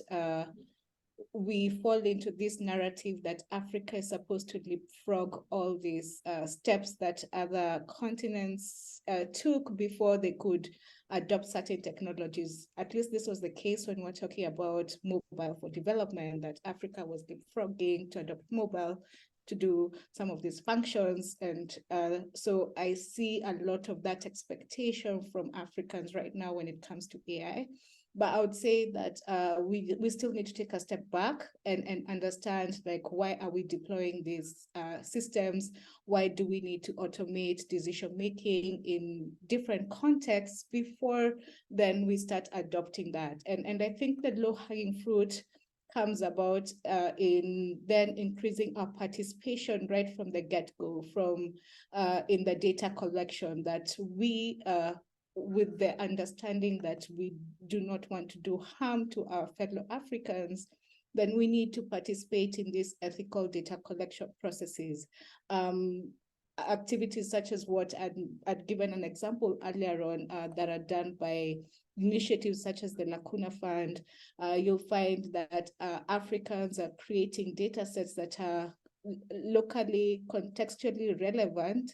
we fall into this narrative that Africa is supposed to leapfrog all these steps that other continents took before they could adopt certain technologies. At least this was the case when we're talking about mobile for development, that Africa was leapfrogging to adopt mobile to do some of these functions. And so I see a lot of that expectation from Africans right now when it comes to AI. But I would say that we still need to take a step back and understand, like, why are we deploying these systems? Why do we need to automate decision making in different contexts before then we start adopting that? And I think the low-hanging fruit comes about in then increasing our participation right from the get-go, from in the data collection, that we with the understanding that we do not want to do harm to our fellow Africans, then we need to participate in these ethical data collection processes. Activities such as what I'd given an example earlier on that are done by initiatives such as the Lacuna Fund. You'll find that Africans are creating data sets that are locally, contextually relevant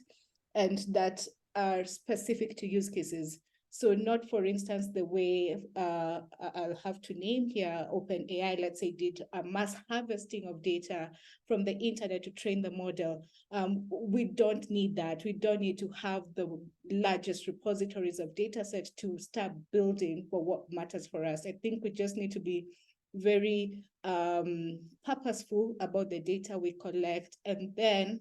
and that are specific to use cases. So not, for instance, the way I'll have to name here, OpenAI, let's say, did a mass harvesting of data from the internet to train the model. We don't need that. We don't need to have the largest repositories of data sets to start building for what matters for us. I think we just need to be very purposeful about the data we collect, and then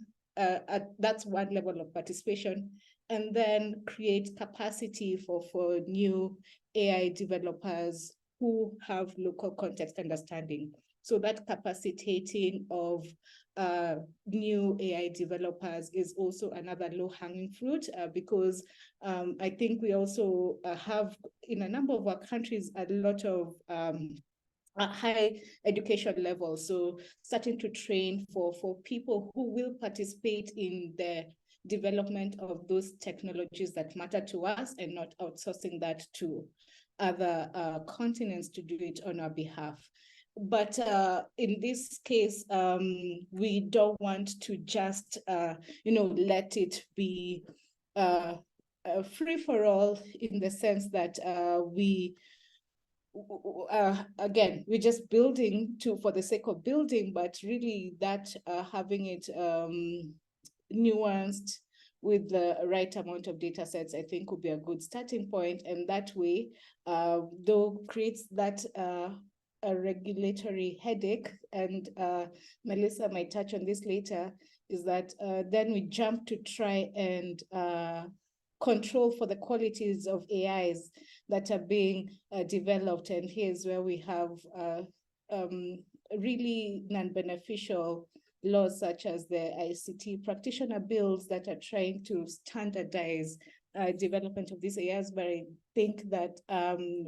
that's one level of participation, and then create capacity for new AI developers who have local context understanding. So that capacitating of new AI developers is also another low-hanging fruit, because I think we also have, in a number of our countries, a lot of high education level. So starting to train for people who will participate in the development of those technologies that matter to us, and not outsourcing that to other continents to do it on our behalf. But in this case, we don't want to just, let it be free for all, in the sense that again, we're just building for the sake of building, but really that having it nuanced with the right amount of data sets, I think would be a good starting point. And that way, though creates that a regulatory headache, and Melissa might touch on this later, is that then we jump to try and control for the qualities of AIs that are being developed. And here's where we have really non-beneficial laws such as the ICT practitioner bills that are trying to standardize development of these AIs. But I think that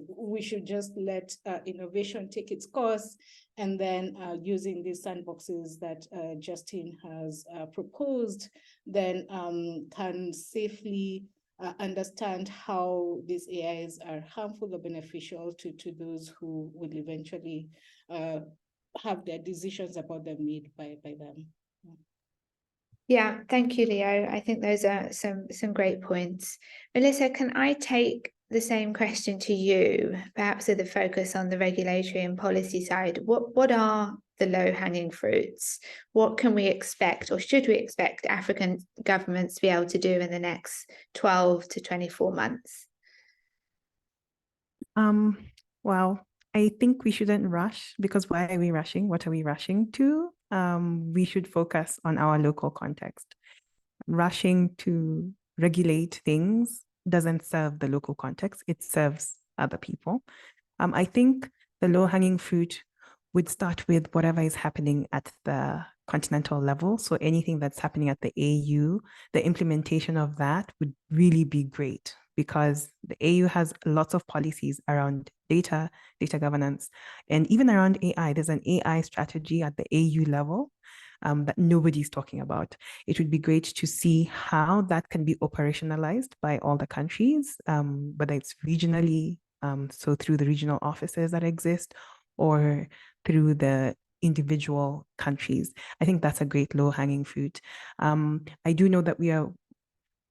we should just let innovation take its course, and then using these sandboxes that Justine has proposed, then can safely understand how these AIs are harmful or beneficial to those who will eventually have their decisions about them made by them. Yeah, thank you, Leo. I think those are some great points. Melissa, can I take the same question to you, perhaps with a focus on the regulatory and policy side? What are the low-hanging fruits? What can we expect, or should we expect African governments to be able to do in the next 12 to 24 months? Well, I think we shouldn't rush, because why are we rushing? What are we rushing to? We should focus on our local context. Rushing to regulate things doesn't serve the local context, it serves other people. I think the low-hanging fruit would start with whatever is happening at the continental level. So anything that's happening at the AU, the implementation of that would really be great, because the AU has lots of policies around data governance, and even around AI. There's an AI strategy at the AU level that nobody's talking about. It would be great to see how that can be operationalized by all the countries, whether it's regionally, so through the regional offices that exist, or through the individual countries. I think that's a great low-hanging fruit. I do know that we are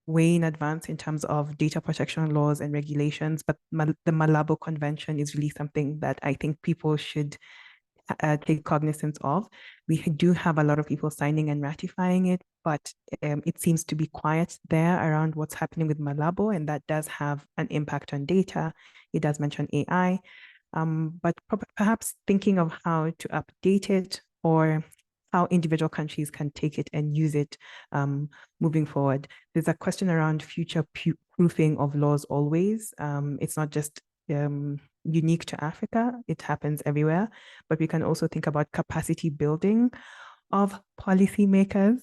way in advance in terms of data protection laws and regulations, but the Malabo Convention is really something that I think people should take cognizance of. We do have a lot of people signing and ratifying it, but it seems to be quiet there around what's happening with Malabo, and that does have an impact on data. It does mention AI, but perhaps thinking of how to update it or how individual countries can take it and use it moving forward. There's a question around future proofing of laws always. It's not just unique to Africa, it happens everywhere, but we can also think about capacity building of policymakers.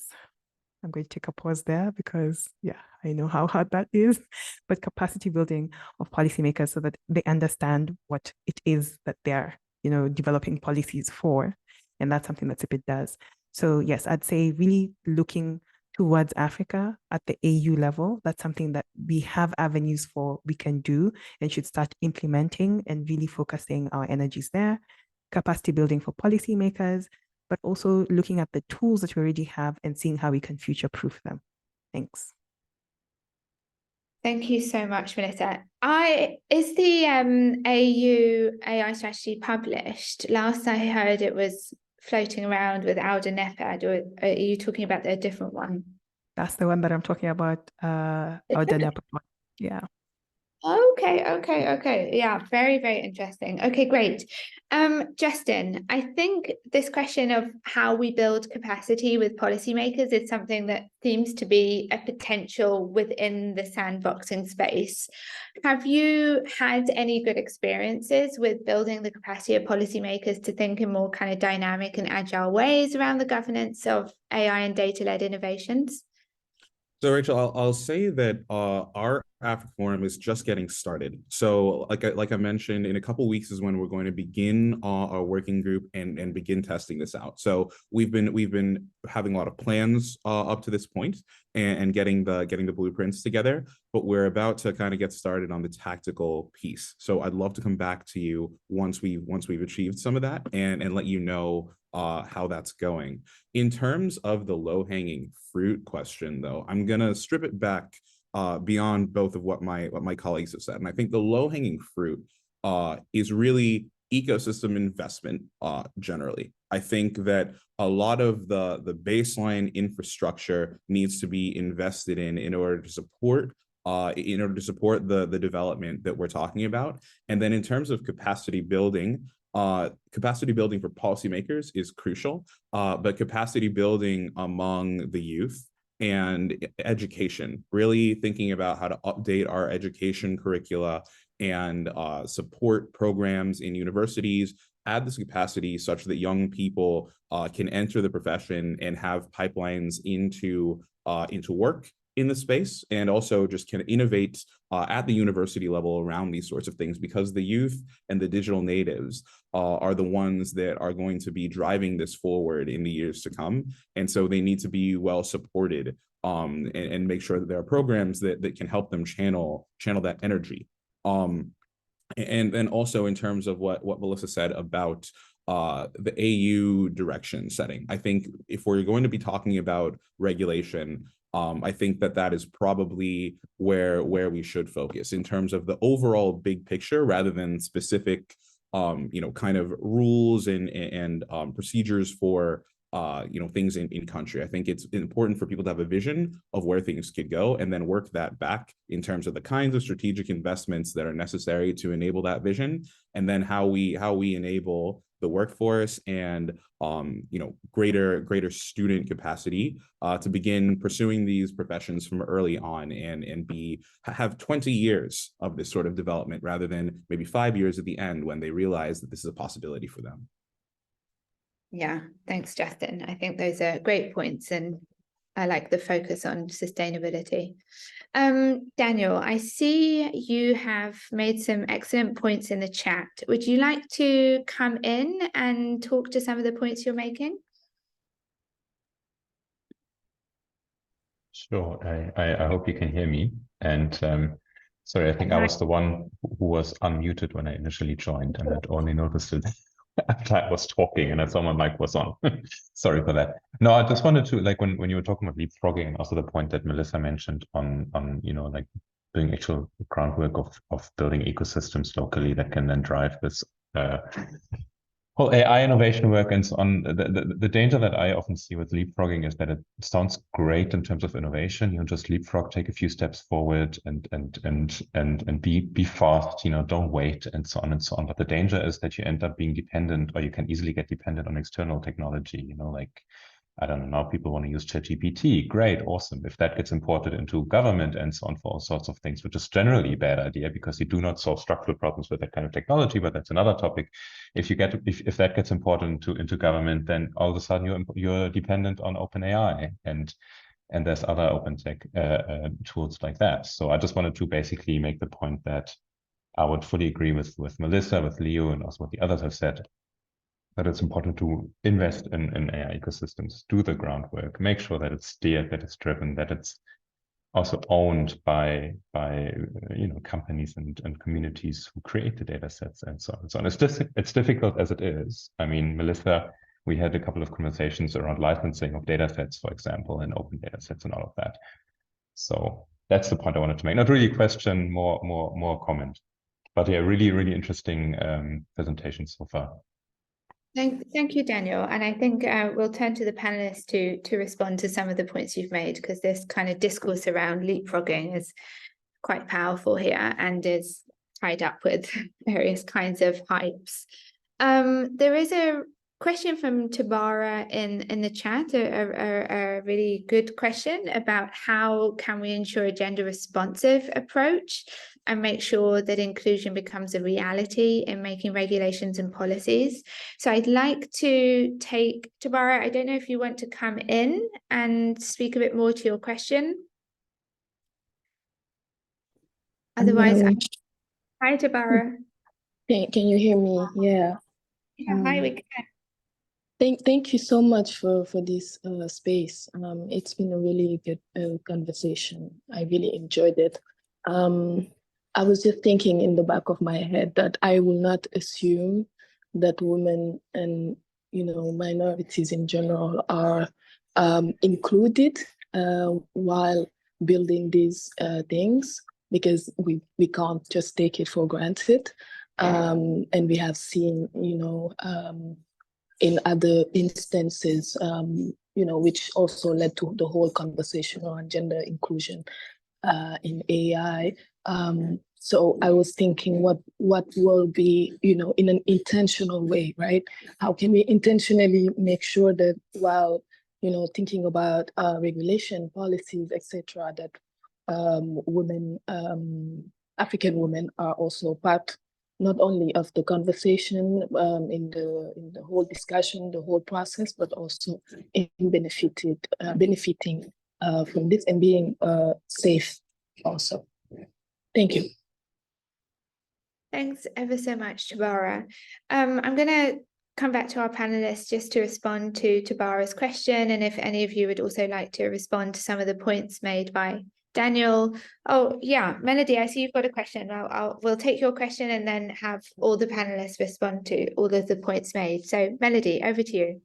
I'm going to take a pause there because, yeah, I know how hard that is, but capacity building of policymakers so that they understand what it is that they're, developing policies for. And that's something that CIPID does. So yes, I'd say really looking towards Africa at the AU level, that's something that we have avenues for, we can do and should start implementing and really focusing our energies there. Capacity building for policymakers, but also looking at the tools that we already have and seeing how we can future-proof them. Thanks. Thank you so much, Melissa. Is the AU AI strategy published? Last I heard it was floating around with Alda Nefad, or are you talking about a different one? That's the one that I'm talking about, Alda Nefad. Yeah. Okay. Yeah, very, very interesting. Okay, great. Justin, I think this question of how we build capacity with policymakers is something that seems to be a potential within the sandboxing space. Have you had any good experiences with building the capacity of policymakers to think in more kind of dynamic and agile ways around the governance of AI and data-led innovations? So Rachel, I'll say that our Africa Forum is just getting started. So like I mentioned, in a couple of weeks is when we're going to begin our working group and begin testing this out. So we've been having a lot of plans up to this point and getting the blueprints together, but we're about to kind of get started on the tactical piece. So I'd love to come back to you once we've achieved some of that and let you know how that's going. In terms of the low-hanging fruit question, though, I'm gonna strip it back beyond both of what my colleagues have said. And I think the low-hanging fruit is really ecosystem investment generally. I think that a lot of the baseline infrastructure needs to be invested in order to support the development that we're talking about. And then in terms of capacity building for policymakers is crucial, but capacity building among the youth and education, really thinking about how to update our education curricula and support programs in universities, add this capacity such that young people can enter the profession and have pipelines into work in the space, and also just can innovate at the university level around these sorts of things, because the youth and the digital natives are the ones that are going to be driving this forward in the years to come. And so they need to be well supported and make sure that there are programs that can help them channel that energy. And then also in terms of what Melissa said about the AU direction setting, I think if we're going to be talking about regulation, I think that is probably where we should focus in terms of the overall big picture, rather than specific, kind of rules and procedures for things in country. I think it's important for people to have a vision of where things could go and then work that back in terms of the kinds of strategic investments that are necessary to enable that vision, and then how we enable the workforce and greater student capacity to begin pursuing these professions from early on and have 20 years of this sort of development, rather than maybe 5 years at the end when they realize that this is a possibility for them. Yeah, thanks, Justin. I think those are great points, and I like the focus on sustainability. Daniel, I see you have made some excellent points in the chat. Would you like to come in and talk to some of the points you're making? Sure, I hope you can hear me. And sorry, I think I was the one who was unmuted when I initially joined, and I'd only noticed it after I was talking and I saw my mic was on. Sorry for that. No, I just wanted to, like, when you were talking about leapfrogging, and also the point that Melissa mentioned on like doing actual groundwork of building ecosystems locally that can then drive this whole AI innovation work and so on, the danger that I often see with leapfrogging is that it sounds great in terms of innovation. You know, just leapfrog, take a few steps forward, and be fast. You know, don't wait, and so on and so on. But the danger is that you end up being dependent, or you can easily get dependent on external technology. You know, like, I don't know, now people want to use ChatGPT. Great, awesome. If that gets imported into government and so on for all sorts of things, which is generally a bad idea because you do not solve structural problems with that kind of technology, but that's another topic. If that gets imported into government, then all of a sudden you're dependent on OpenAI and there's other open tech tools like that. So I just wanted to basically make the point that I would fully agree with Melissa, with Leo, and also what the others have said, that it's important to invest in AI ecosystems, do the groundwork, make sure that it's steered, that it's driven, that it's also owned by companies and communities who create the data sets and so on and so on. It's difficult as it is. I mean, Melissa, we had a couple of conversations around licensing of data sets, for example, and open data sets and all of that. So that's the point I wanted to make. Not really a question, more comment. But yeah, really, really interesting presentation so far. Thank you, Daniel. And I think we'll turn to the panelists to respond to some of the points you've made, because this kind of discourse around leapfrogging is quite powerful here and is tied up with various kinds of hypes. There is a question from Tabara in the chat, a really good question about how can we ensure a gender responsive approach and make sure that inclusion becomes a reality in making regulations and policies. So I'd like to take, Tabara, I don't know if you want to come in and speak a bit more to your question. Otherwise, hi, Tabara. Can you hear me? Yeah. Yeah, hi, we can. Thank you so much for this space. It's been a really good conversation. I really enjoyed it. I was just thinking in the back of my head that I will not assume that women and minorities in general are included while building these things, because we can't just take it for granted. And we have seen, in other instances, which also led to the whole conversation on gender inclusion in AI. So I was thinking what will be, in an intentional way, right? How can we intentionally make sure that while, thinking about regulation, policies, etc., that women, African women are also part not only of the conversation in the whole discussion, the whole process, but also in benefiting from this and being safe also. Thank you. Thanks ever so much, Tabara. I'm going to come back to our panelists just to respond to Tabara's question, and if any of you would also like to respond to some of the points made by Daniel. Oh, yeah, Melody, I see you've got a question. We'll take your question and then have all the panelists respond to all of the points made. So, Melody, over to you.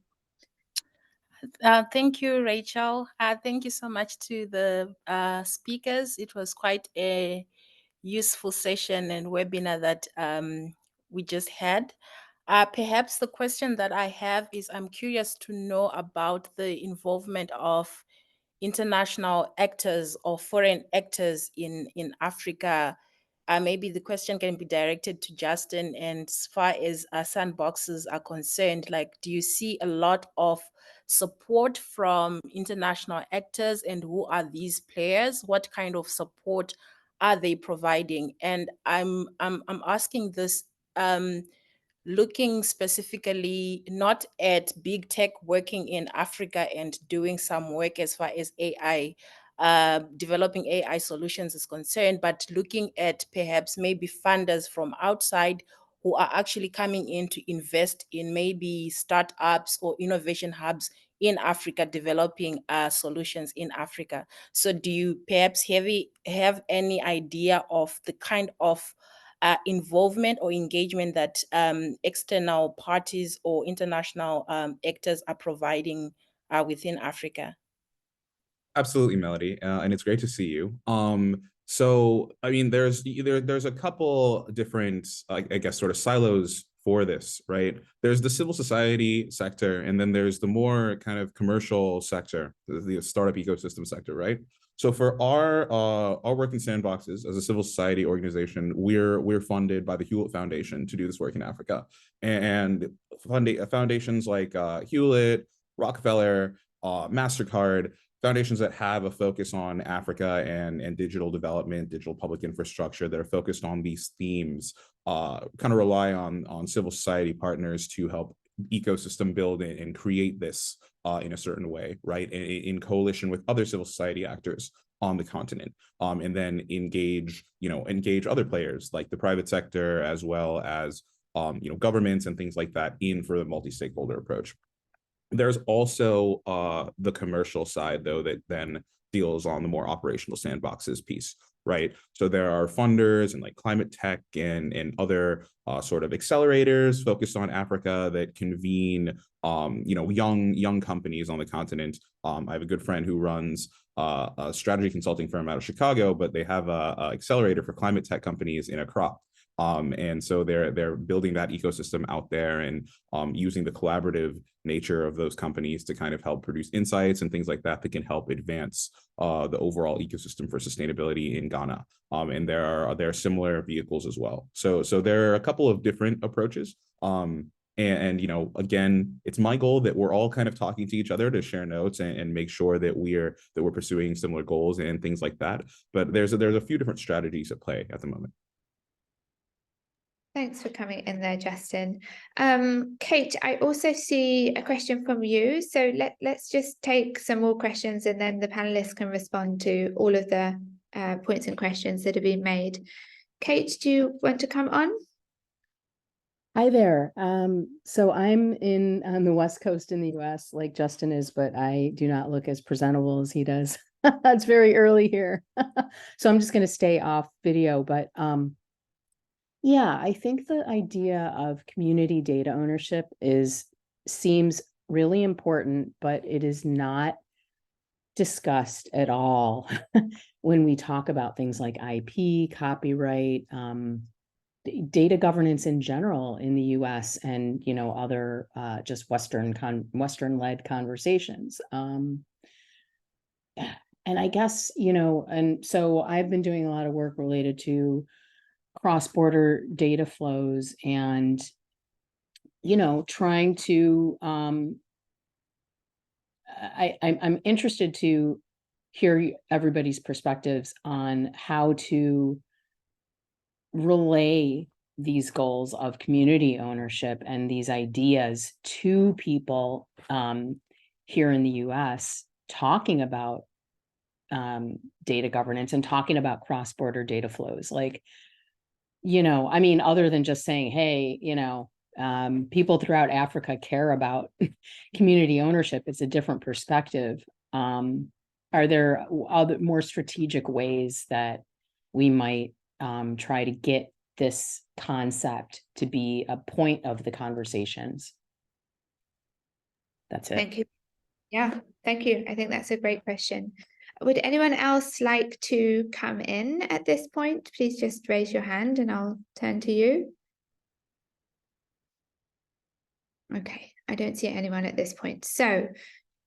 Thank you, Rachel. Thank you so much to the speakers. It was quite a useful session and webinar that we just had. Perhaps the question that I have is, I'm curious to know about the involvement of international actors or foreign actors in Africa. Maybe the question can be directed to Justin. And as far as sandboxes are concerned, like, do you see a lot of support from international actors, and who are these players? What kind of support are they providing? And I'm asking this looking specifically not at big tech working in Africa and doing some work as far as AI, developing AI solutions is concerned, but looking at perhaps maybe funders from outside who are actually coming in to invest in maybe startups or innovation hubs in Africa, developing solutions in Africa. So do you perhaps have any idea of the kind of involvement or engagement that external parties or international actors are providing within Africa? Absolutely, Melody, and it's great to see you. So, I mean, there's a couple different, I guess, sort of silos for this, right? There's the civil society sector, and then there's the more kind of commercial sector, the startup ecosystem sector, right? So for our work in Sandboxes as a civil society organization, we're funded by the Hewlett Foundation to do this work in Africa, and foundations like Hewlett, Rockefeller, MasterCard, foundations that have a focus on Africa and digital development, digital public infrastructure that are focused on these themes, kind of rely on civil society partners to help ecosystem build and create this in a certain way, right? In coalition with other civil society actors on the continent, and then engage other players like the private sector, as well as governments and things like that for the multi-stakeholder approach. There's also the commercial side, though, that then deals on the more operational Sandboxes piece, right? So there are funders and like climate tech and other sort of accelerators focused on Africa that convene young companies on the continent. I have a good friend who runs a strategy consulting firm out of Chicago, but they have a accelerator for climate tech companies in Accra. And so they're building that ecosystem out there and using the collaborative nature of those companies to kind of help produce insights and things like that that can help advance the overall ecosystem for sustainability in Ghana. And there are similar vehicles as well. So there are a couple of different approaches. And again, it's my goal that we're all kind of talking to each other to share notes and make sure that we're pursuing similar goals and things like that. But there's a few different strategies at play at the moment. Thanks for coming in there, Justin. Kate, I also see a question from you. So let's just take some more questions and then the panelists can respond to all of the points and questions that have been made. Kate, do you want to come on? Hi there. So I'm on the West Coast in the US like Justin is, but I do not look as presentable as he does. It's very early here. So I'm just going to stay off video, but yeah, I think the idea of community data ownership seems really important, but it is not discussed at all when we talk about things like IP, copyright, data governance in general in the US and other just Western-led conversations. And I guess, and so I've been doing a lot of work related to cross-border data flows and, trying to, I'm interested to hear everybody's perspectives on how to relay these goals of community ownership and these ideas to people here in the US, talking about data governance and talking about cross-border data flows. Like, other than just saying, hey, people throughout Africa care about community ownership, it's a different perspective. Are there other more strategic ways that we might try to get this concept to be a point of the conversations? That's it. Thank you. Yeah, thank you. I think that's a great question. Would anyone else like to come in at this point? Please just raise your hand and I'll turn to you. Okay, I don't see anyone at this point. So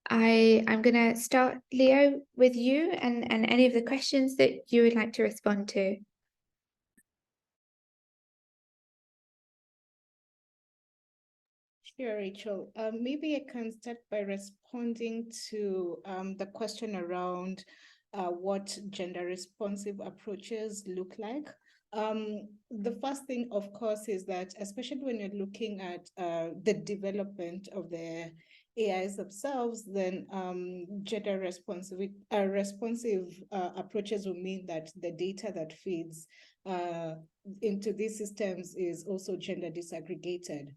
I'm going to start, Leo, with you and any of the questions that you would like to respond to. Sure, Rachel. Maybe I can start by responding to the question around what gender responsive approaches look like. The first thing, of course, is that especially when you're looking at the development of the AIs themselves, then gender responsive approaches will mean that the data that feeds into these systems is also gender disaggregated.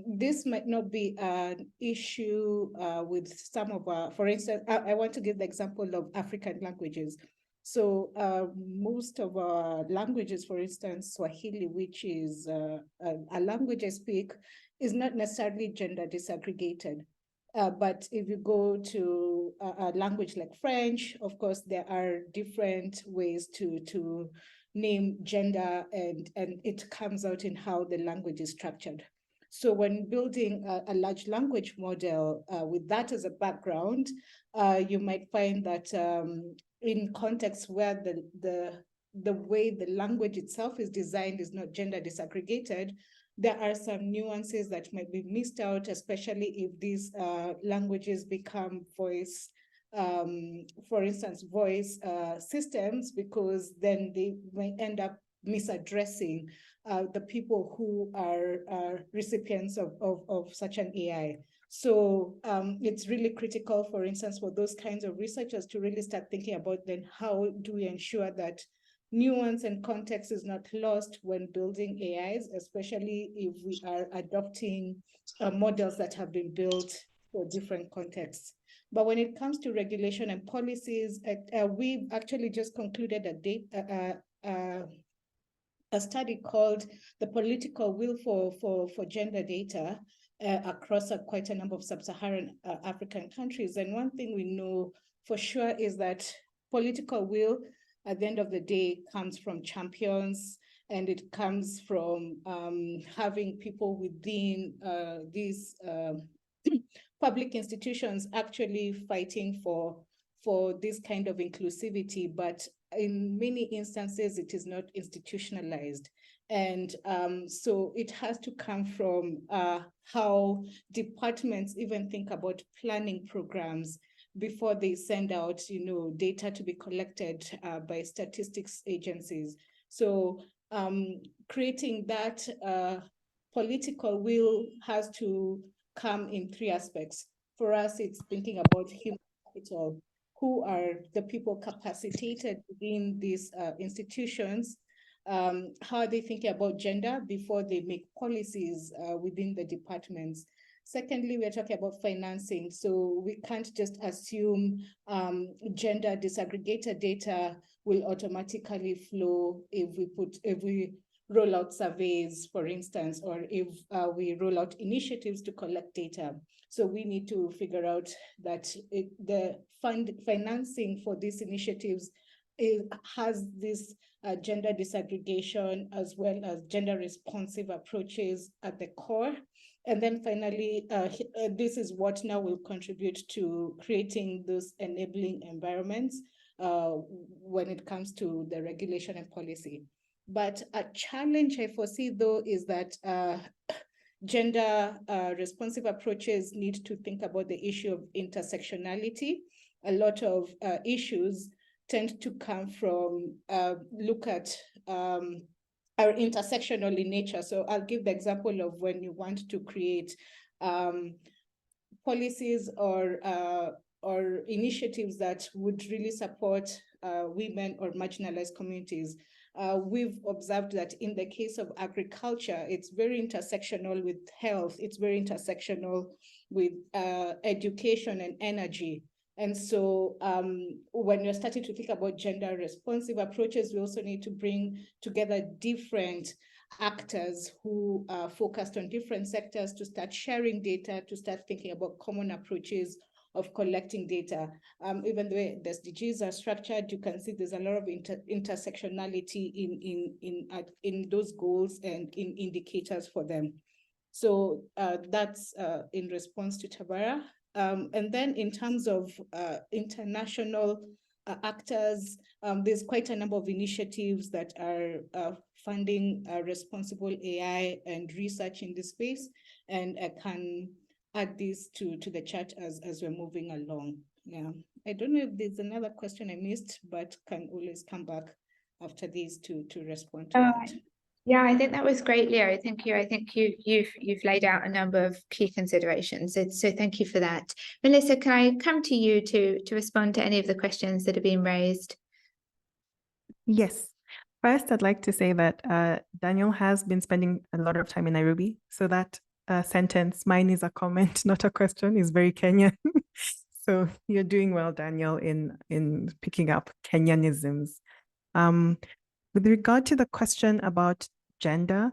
This might not be an issue with some of our, for instance, I want to give the example of African languages. So most of our languages, for instance, Swahili, which is a language I speak, is not necessarily gender disaggregated. But if you go to a language like French, of course, there are different ways to name gender, and it comes out in how the language is structured. So when building a large language model with that as a background, you might find that in contexts where the way the language itself is designed is not gender disaggregated, there are some nuances that might be missed out, especially if these languages become voice, for instance, voice systems, because then they may end up misaddressing the people who are recipients of such an AI. So it's really critical, for instance, for those kinds of researchers to really start thinking about then how do we ensure that nuance and context is not lost when building AIs, especially if we are adopting models that have been built for different contexts. But when it comes to regulation and policies, we've actually just concluded a study called The Political Will for Gender Data across quite a number of sub-Saharan African countries. And one thing we know for sure is that political will, at the end of the day, comes from champions, and it comes from having people within these public institutions actually fighting for this kind of inclusivity, but in many instances, it is not institutionalized. And so it has to come from how departments even think about planning programs before they send out, data to be collected by statistics agencies. So creating that political will has to come in three aspects. For us, it's thinking about human capital. Who are the people capacitated within these institutions? How are they thinking about gender before they make policies within the departments? Secondly, we're talking about financing. So we can't just assume gender disaggregated data will automatically flow if we roll out surveys, for instance, or if we roll out initiatives to collect data. So we need to figure out that the financing for these initiatives has this gender disaggregation as well as gender responsive approaches at the core. And then finally, this is what now will contribute to creating those enabling environments when it comes to the regulation and policy. But a challenge I foresee, though, is that gender responsive approaches need to think about the issue of intersectionality. A lot of issues tend to come from look at are intersectional in nature. So I'll give the example of when you want to create policies or initiatives that would really support women or marginalized communities. We've observed that in the case of agriculture, it's very intersectional with health. It's very intersectional with education and energy. And so when you're starting to think about gender responsive approaches, we also need to bring together different actors who are focused on different sectors to start sharing data, to start thinking about common approaches of collecting data. Even the way the SDGs are structured, you can see there's a lot of intersectionality in those goals and in indicators for them. So that's in response to Tabara. And then in terms of international actors, there's quite a number of initiatives that are funding responsible AI and research in this space. And I can add this to the chat as we're moving along. Yeah, I don't know if there's another question I missed, but can always come back after these to respond to that. Yeah, I think that was great, Leo. Thank you. I think you've laid out a number of key considerations. So thank you for that. Melissa, can I come to you to respond to any of the questions that have been raised? Yes. First, I'd like to say that Daniel has been spending a lot of time in Nairobi. So that sentence, mine is a comment, not a question, is very Kenyan. So you're doing well, Daniel, in picking up Kenyanisms. With regard to the question about gender,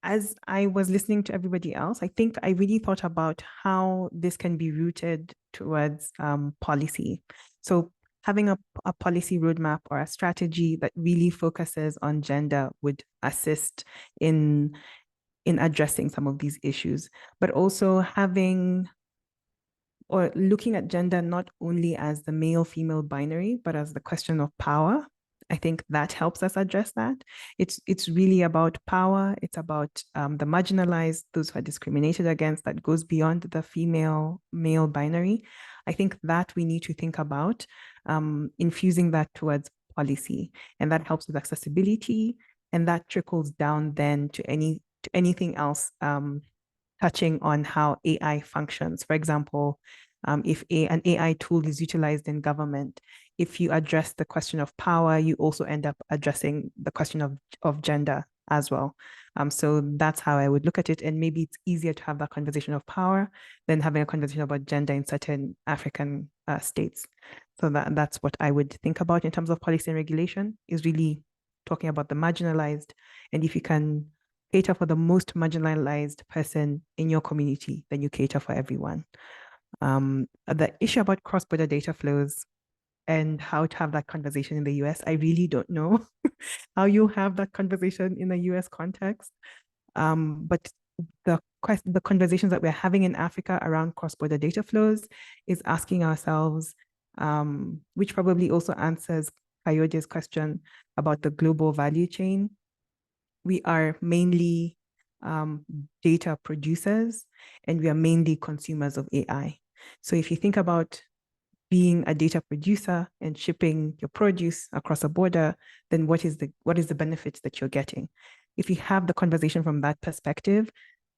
as I was listening to everybody else, I think I really thought about how this can be rooted towards policy. So having a policy roadmap or a strategy that really focuses on gender would assist in addressing some of these issues, but also having or looking at gender not only as the male-female binary, but as the question of power. I think that helps us address that. It's really about power. It's about the marginalized, those who are discriminated against, that goes beyond the female-male binary. I think that we need to think about infusing that towards policy, and that helps with accessibility, and that trickles down then to anything else touching on how AI functions. For example, if an AI tool is utilized in government, if you address the question of power, you also end up addressing the question of gender as well. So that's how I would look at it. And maybe it's easier to have that conversation of power than having a conversation about gender in certain African states. So that's what I would think about in terms of policy and regulation, is really talking about the marginalized. And if you can cater for the most marginalized person in your community, then you cater for everyone. The issue about cross-border data flows and how to have that conversation in the US, I really don't know how you have that conversation in a US context. But the conversations that we're having in Africa around cross-border data flows is asking ourselves, which probably also answers Kayode's question about the global value chain. We are mainly data producers, and we are mainly consumers of AI. So if you think about being a data producer and shipping your produce across a border, then what is the benefits that you're getting? If you have the conversation from that perspective,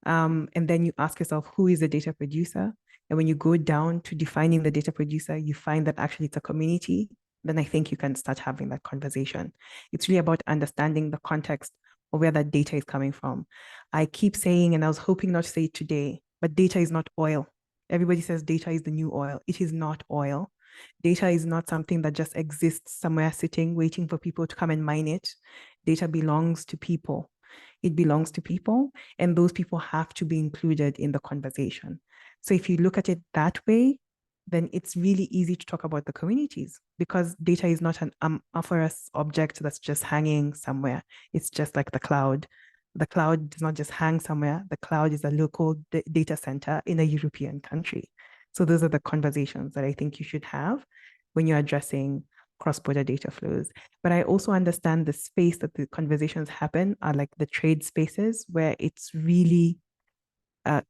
and then you ask yourself, who is a data producer? And when you go down to defining the data producer, you find that actually it's a community, then I think you can start having that conversation. It's really about understanding the context of where that data is coming from. I keep saying, and I was hoping not to say it today, but data is not oil. Everybody says data is the new oil. It is not oil. Data is not something that just exists somewhere sitting, waiting for people to come and mine it. Data belongs to people. It belongs to people, and those people have to be included in the conversation. So if you look at it that way, then it's really easy to talk about the communities, because data is not an amorphous object that's just hanging somewhere. It's just like the cloud. The cloud does not just hang somewhere. The cloud is a local data center in a European country. So those are the conversations that I think you should have when you're addressing cross-border data flows. But I also understand the space that the conversations happen are like the trade spaces, where it's really,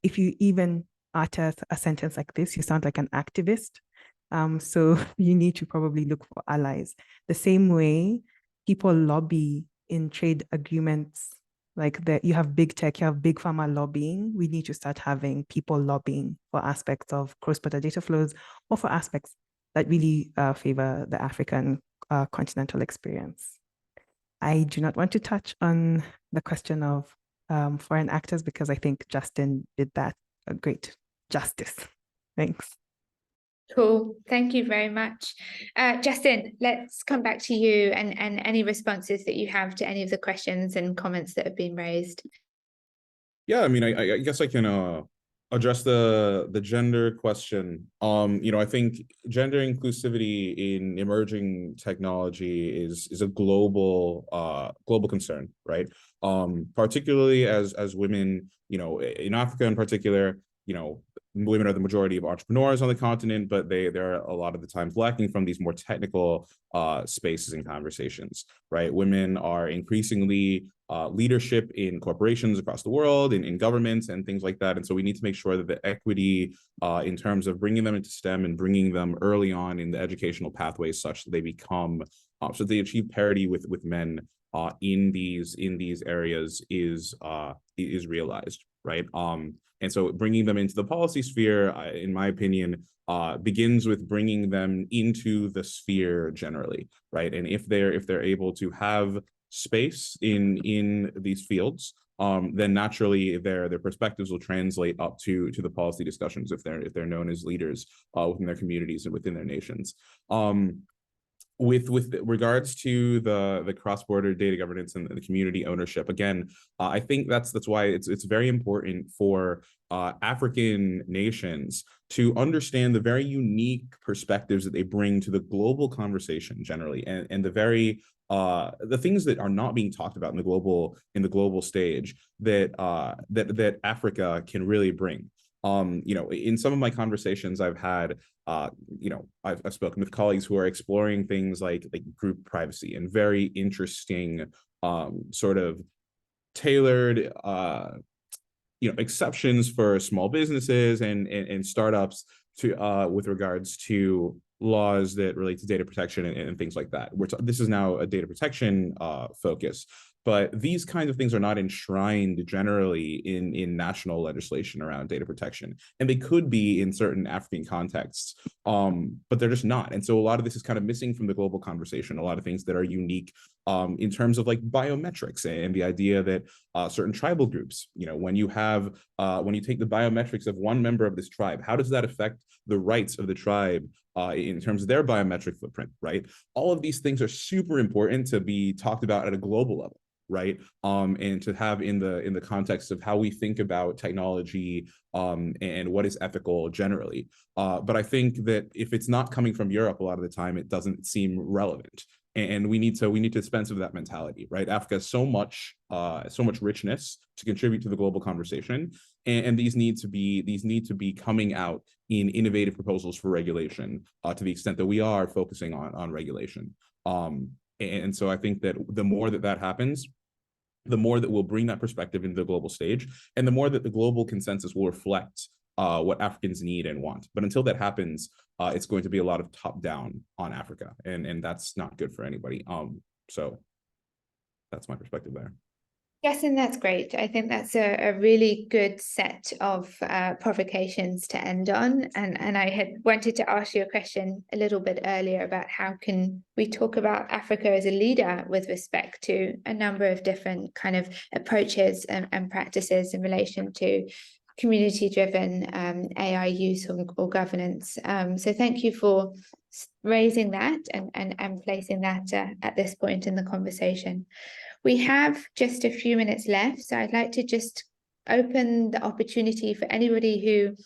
if you even utter a sentence like this, you sound like an activist. So you need to probably look for allies. The same way people lobby in trade agreements, like you have big tech, you have big pharma lobbying. We need to start having people lobbying for aspects of cross-border data flows, or for aspects that really favor the African continental experience. I do not want to touch on the question of foreign actors, because I think Justin did that a great justice. Thanks. Cool. Thank you very much. Justin, let's come back to you and any responses that you have to any of the questions and comments that have been raised. Yeah, I mean, I guess I can address the gender question. I think gender inclusivity in emerging technology is a global concern, right? Particularly as women, in Africa in particular, women are the majority of entrepreneurs on the continent, but they're a lot of the times lacking from these more technical spaces and conversations, right? Women are increasingly leadership in corporations across the world, in governments and things like that. And so we need to make sure that the equity in terms of bringing them into STEM and bringing them early on in the educational pathways such that they become, so they achieve parity with men in these areas is realized, right? And so bringing them into the policy sphere, in my opinion, begins with bringing them into the sphere generally, right? And if they're able to have space in these fields, then naturally their perspectives will translate up to the policy discussions if they're known as leaders within their communities and within their nations. with regards to the cross-border data governance and the community ownership, again, I think that's why it's very important for African nations to understand the very unique perspectives that they bring to the global conversation generally, and the very the things that are not being talked about in the global stage that that Africa can really bring. You know, in some of my conversations I've had, you know, I've spoken with colleagues who are exploring things like group privacy and very interesting sort of tailored you know, exceptions for small businesses and startups to with regards to laws that relate to data protection and things like that. This is now a data protection focus, but these kinds of things are not enshrined generally in national legislation around data protection, and they could be in certain African contexts, but they're just not. And so a lot of this is kind of missing from the global conversation. A lot of things that are unique in terms of like biometrics and the idea that certain tribal groups, you know, when you take the biometrics of one member of this tribe, how does that affect the rights of the tribe in terms of their biometric footprint, right? All of these things are super important to be talked about at a global level, right? And to have in the context of how we think about technology and what is ethical generally. But I think that if it's not coming from Europe, a lot of the time it doesn't seem relevant. And we need to dispense of that mentality, right? Africa has so much richness to contribute to the global conversation, and these need to be coming out in innovative proposals for regulation to the extent that we are focusing on regulation. And so I think that the more that happens, the more that we'll bring that perspective into the global stage, and the more that the global consensus will reflect what Africans need and want. But until that happens, it's going to be a lot of top down on Africa, and that's not good for anybody. So that's my perspective there. Yes, and that's great. I think that's a really good set of provocations to end on. And I had wanted to ask you a question a little bit earlier about how can we talk about Africa as a leader with respect to a number of different kind of approaches and practices in relation to community-driven AI use or governance. So thank you for raising that and placing that at this point in the conversation. We have just a few minutes left, so I'd like to just open the opportunity for anybody who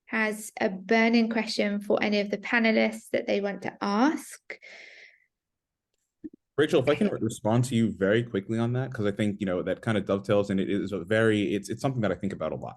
has a burning question for any of the panelists that they want to ask. Rachel, if I can respond to you very quickly on that, because I think, you know, that kind of dovetails, and it is it's something that I think about a lot.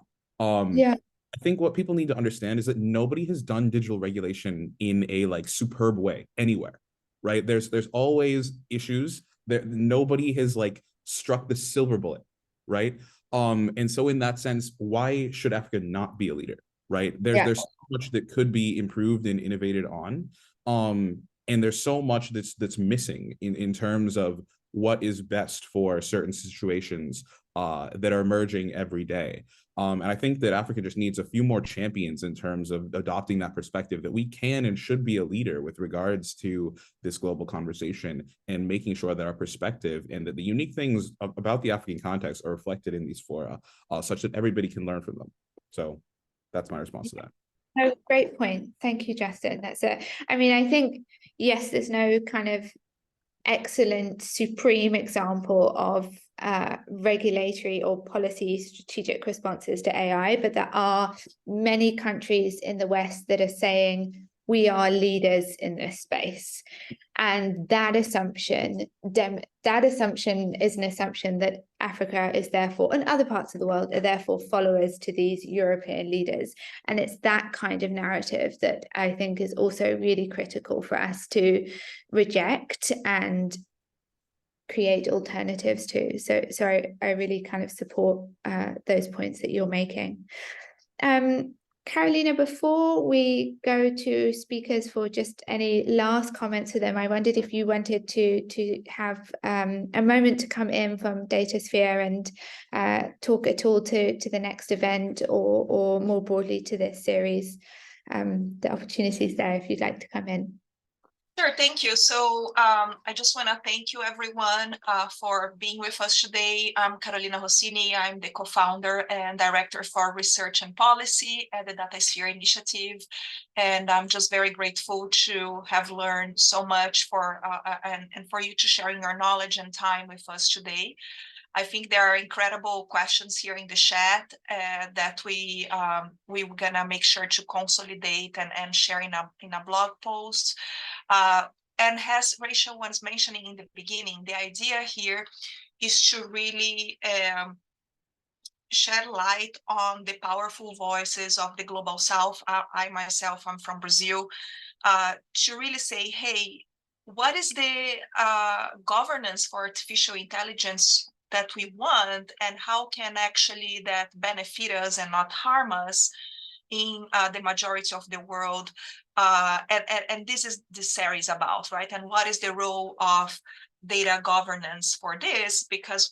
Yeah. I think what people need to understand is that nobody has done digital regulation in a like superb way anywhere, right? There's always issues. Nobody has like struck the silver bullet, right? And so in that sense, why should Africa not be a leader, right? There's so much that could be improved and innovated on, and there's so much that's missing in terms of what is best for certain situations that are emerging every day. And I think that Africa just needs a few more champions in terms of adopting that perspective that we can and should be a leader with regards to this global conversation, and making sure that our perspective and that the unique things about the African context are reflected in these fora, such that everybody can learn from them. So that's my response to that. Oh, great point. Thank you, Justin. That's it. I mean, I think, yes, there's no kind of excellent supreme example of regulatory or policy strategic responses to AI, but there are many countries in the West that are saying we are leaders in this space. And that assumption is an assumption that Africa is therefore, and other parts of the world are therefore followers to these European leaders. And it's that kind of narrative that I think is also really critical for us to reject and create alternatives to. So I really kind of support those points that you're making. Carolina, before we go to speakers for just any last comments for them, I wondered if you wanted to have a moment to come in from DataSphere and talk at all to the next event or more broadly to this series. The opportunities there if you'd like to come in. Sure, thank you. So I just want to thank you everyone for being with us today. I'm Carolina Rossini. I'm the co-founder and director for research and policy at the DataSphere Initiative. And I'm just very grateful to have learned so much and for you to sharing your knowledge and time with us today. I think there are incredible questions here in the chat that we're gonna make sure to consolidate and share in a blog post. And as Rachel was mentioning in the beginning, the idea here is to really shed light on the powerful voices of the Global South. I myself, I'm from Brazil, to really say, hey, what is the governance for artificial intelligence that we want, and how can actually that benefit us and not harm us in the majority of the world? And this is this series about, right? And what is the role of data governance for this? Because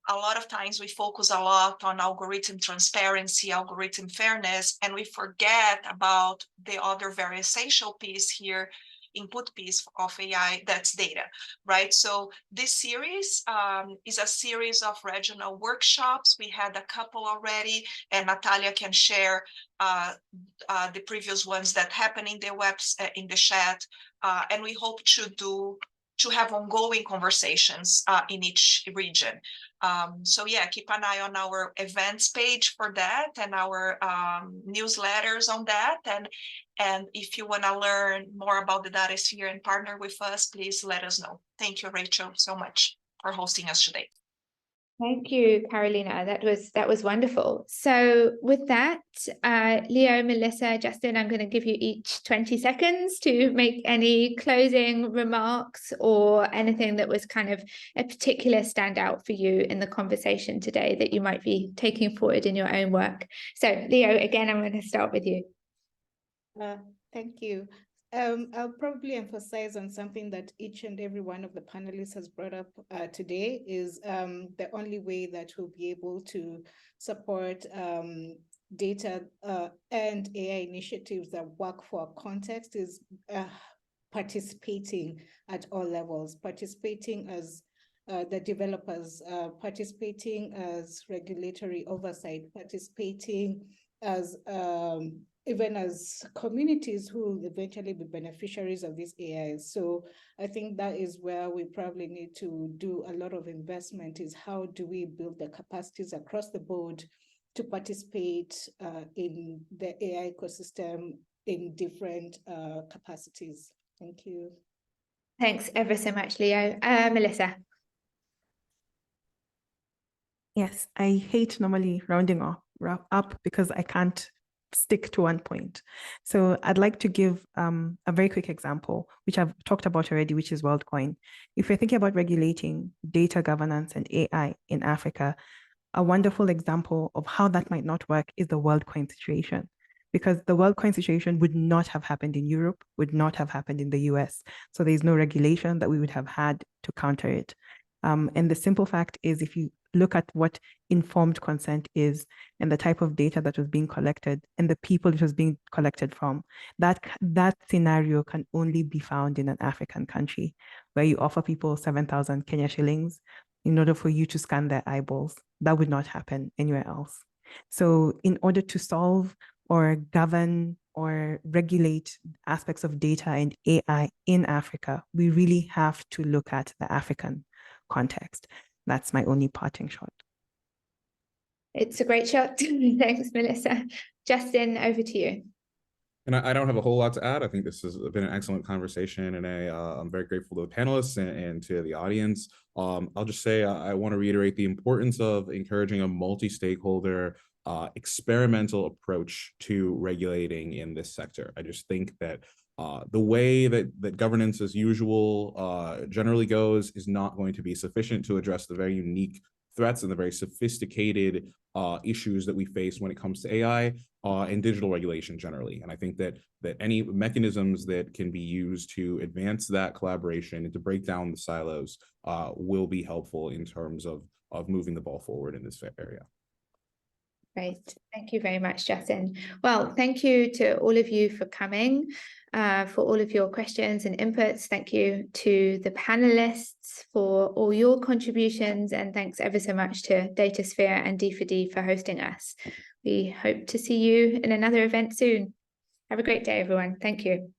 a lot of times we focus a lot on algorithm transparency, algorithm fairness, and we forget about the other very essential piece here, input piece of AI, that's data, right? So this series is a series of regional workshops. We had a couple already, and Natalia can share the previous ones that happen in the in the chat, and we hope to have ongoing conversations in each region. So yeah, keep an eye on our events page for that, and our newsletters on that. And if you want to learn more about the DataSphere and partner with us, please let us know. Thank you, Rachel, so much for hosting us today. Thank you, Carolina. That was wonderful. So with that, Leo, Melissa, Justin, I'm going to give you each 20 seconds to make any closing remarks or anything that was kind of a particular standout for you in the conversation today that you might be taking forward in your own work. So Leo, again, I'm going to start with you. Thank you. I'll probably emphasize on something that each and every one of the panelists has brought up today is the only way that we'll be able to support data and AI initiatives that work for our context is participating at all levels, participating as the developers, participating as regulatory oversight, participating as even as communities who will eventually be beneficiaries of these AIs. So I think that is where we probably need to do a lot of investment, is how do we build the capacities across the board to participate in the AI ecosystem in different capacities. Thank you. Thanks ever so much, Leo. Melissa. Yes, I hate normally rounding up because I can't stick to one point. So I'd like to give a very quick example, which I've talked about already, which is WorldCoin. If you're thinking about regulating data governance and AI in Africa, a wonderful example of how that might not work is the WorldCoin situation, because the WorldCoin situation would not have happened in Europe, would not have happened in the US. So there's no regulation that we would have had to counter it. And the simple fact is, if you look at what informed consent is and the type of data that was being collected and the people it was being collected from, that scenario can only be found in an African country where you offer people 7,000 Kenya shillings in order for you to scan their eyeballs. That would not happen anywhere else. So in order to solve or govern or regulate aspects of data and AI in Africa, we really have to look at the African context. That's my only parting shot. It's a great shot. Thanks, Melissa. Justin, over to you. And I don't have a whole lot to add. I think this has been an excellent conversation, and I'm very grateful to the panelists and to the audience. I'll just say I want to reiterate the importance of encouraging a multi-stakeholder experimental approach to regulating in this sector. I just think that the way that governance as usual generally goes is not going to be sufficient to address the very unique threats and the very sophisticated issues that we face when it comes to AI and digital regulation generally. And I think that any mechanisms that can be used to advance that collaboration and to break down the silos will be helpful in terms of moving the ball forward in this area. Great. Thank you very much, Justin. Well, thank you to all of you for coming, for all of your questions and inputs. Thank you to the panelists for all your contributions, and thanks ever so much to DataSphere and D4D for hosting us. We hope to see you in another event soon. Have a great day, everyone. Thank you.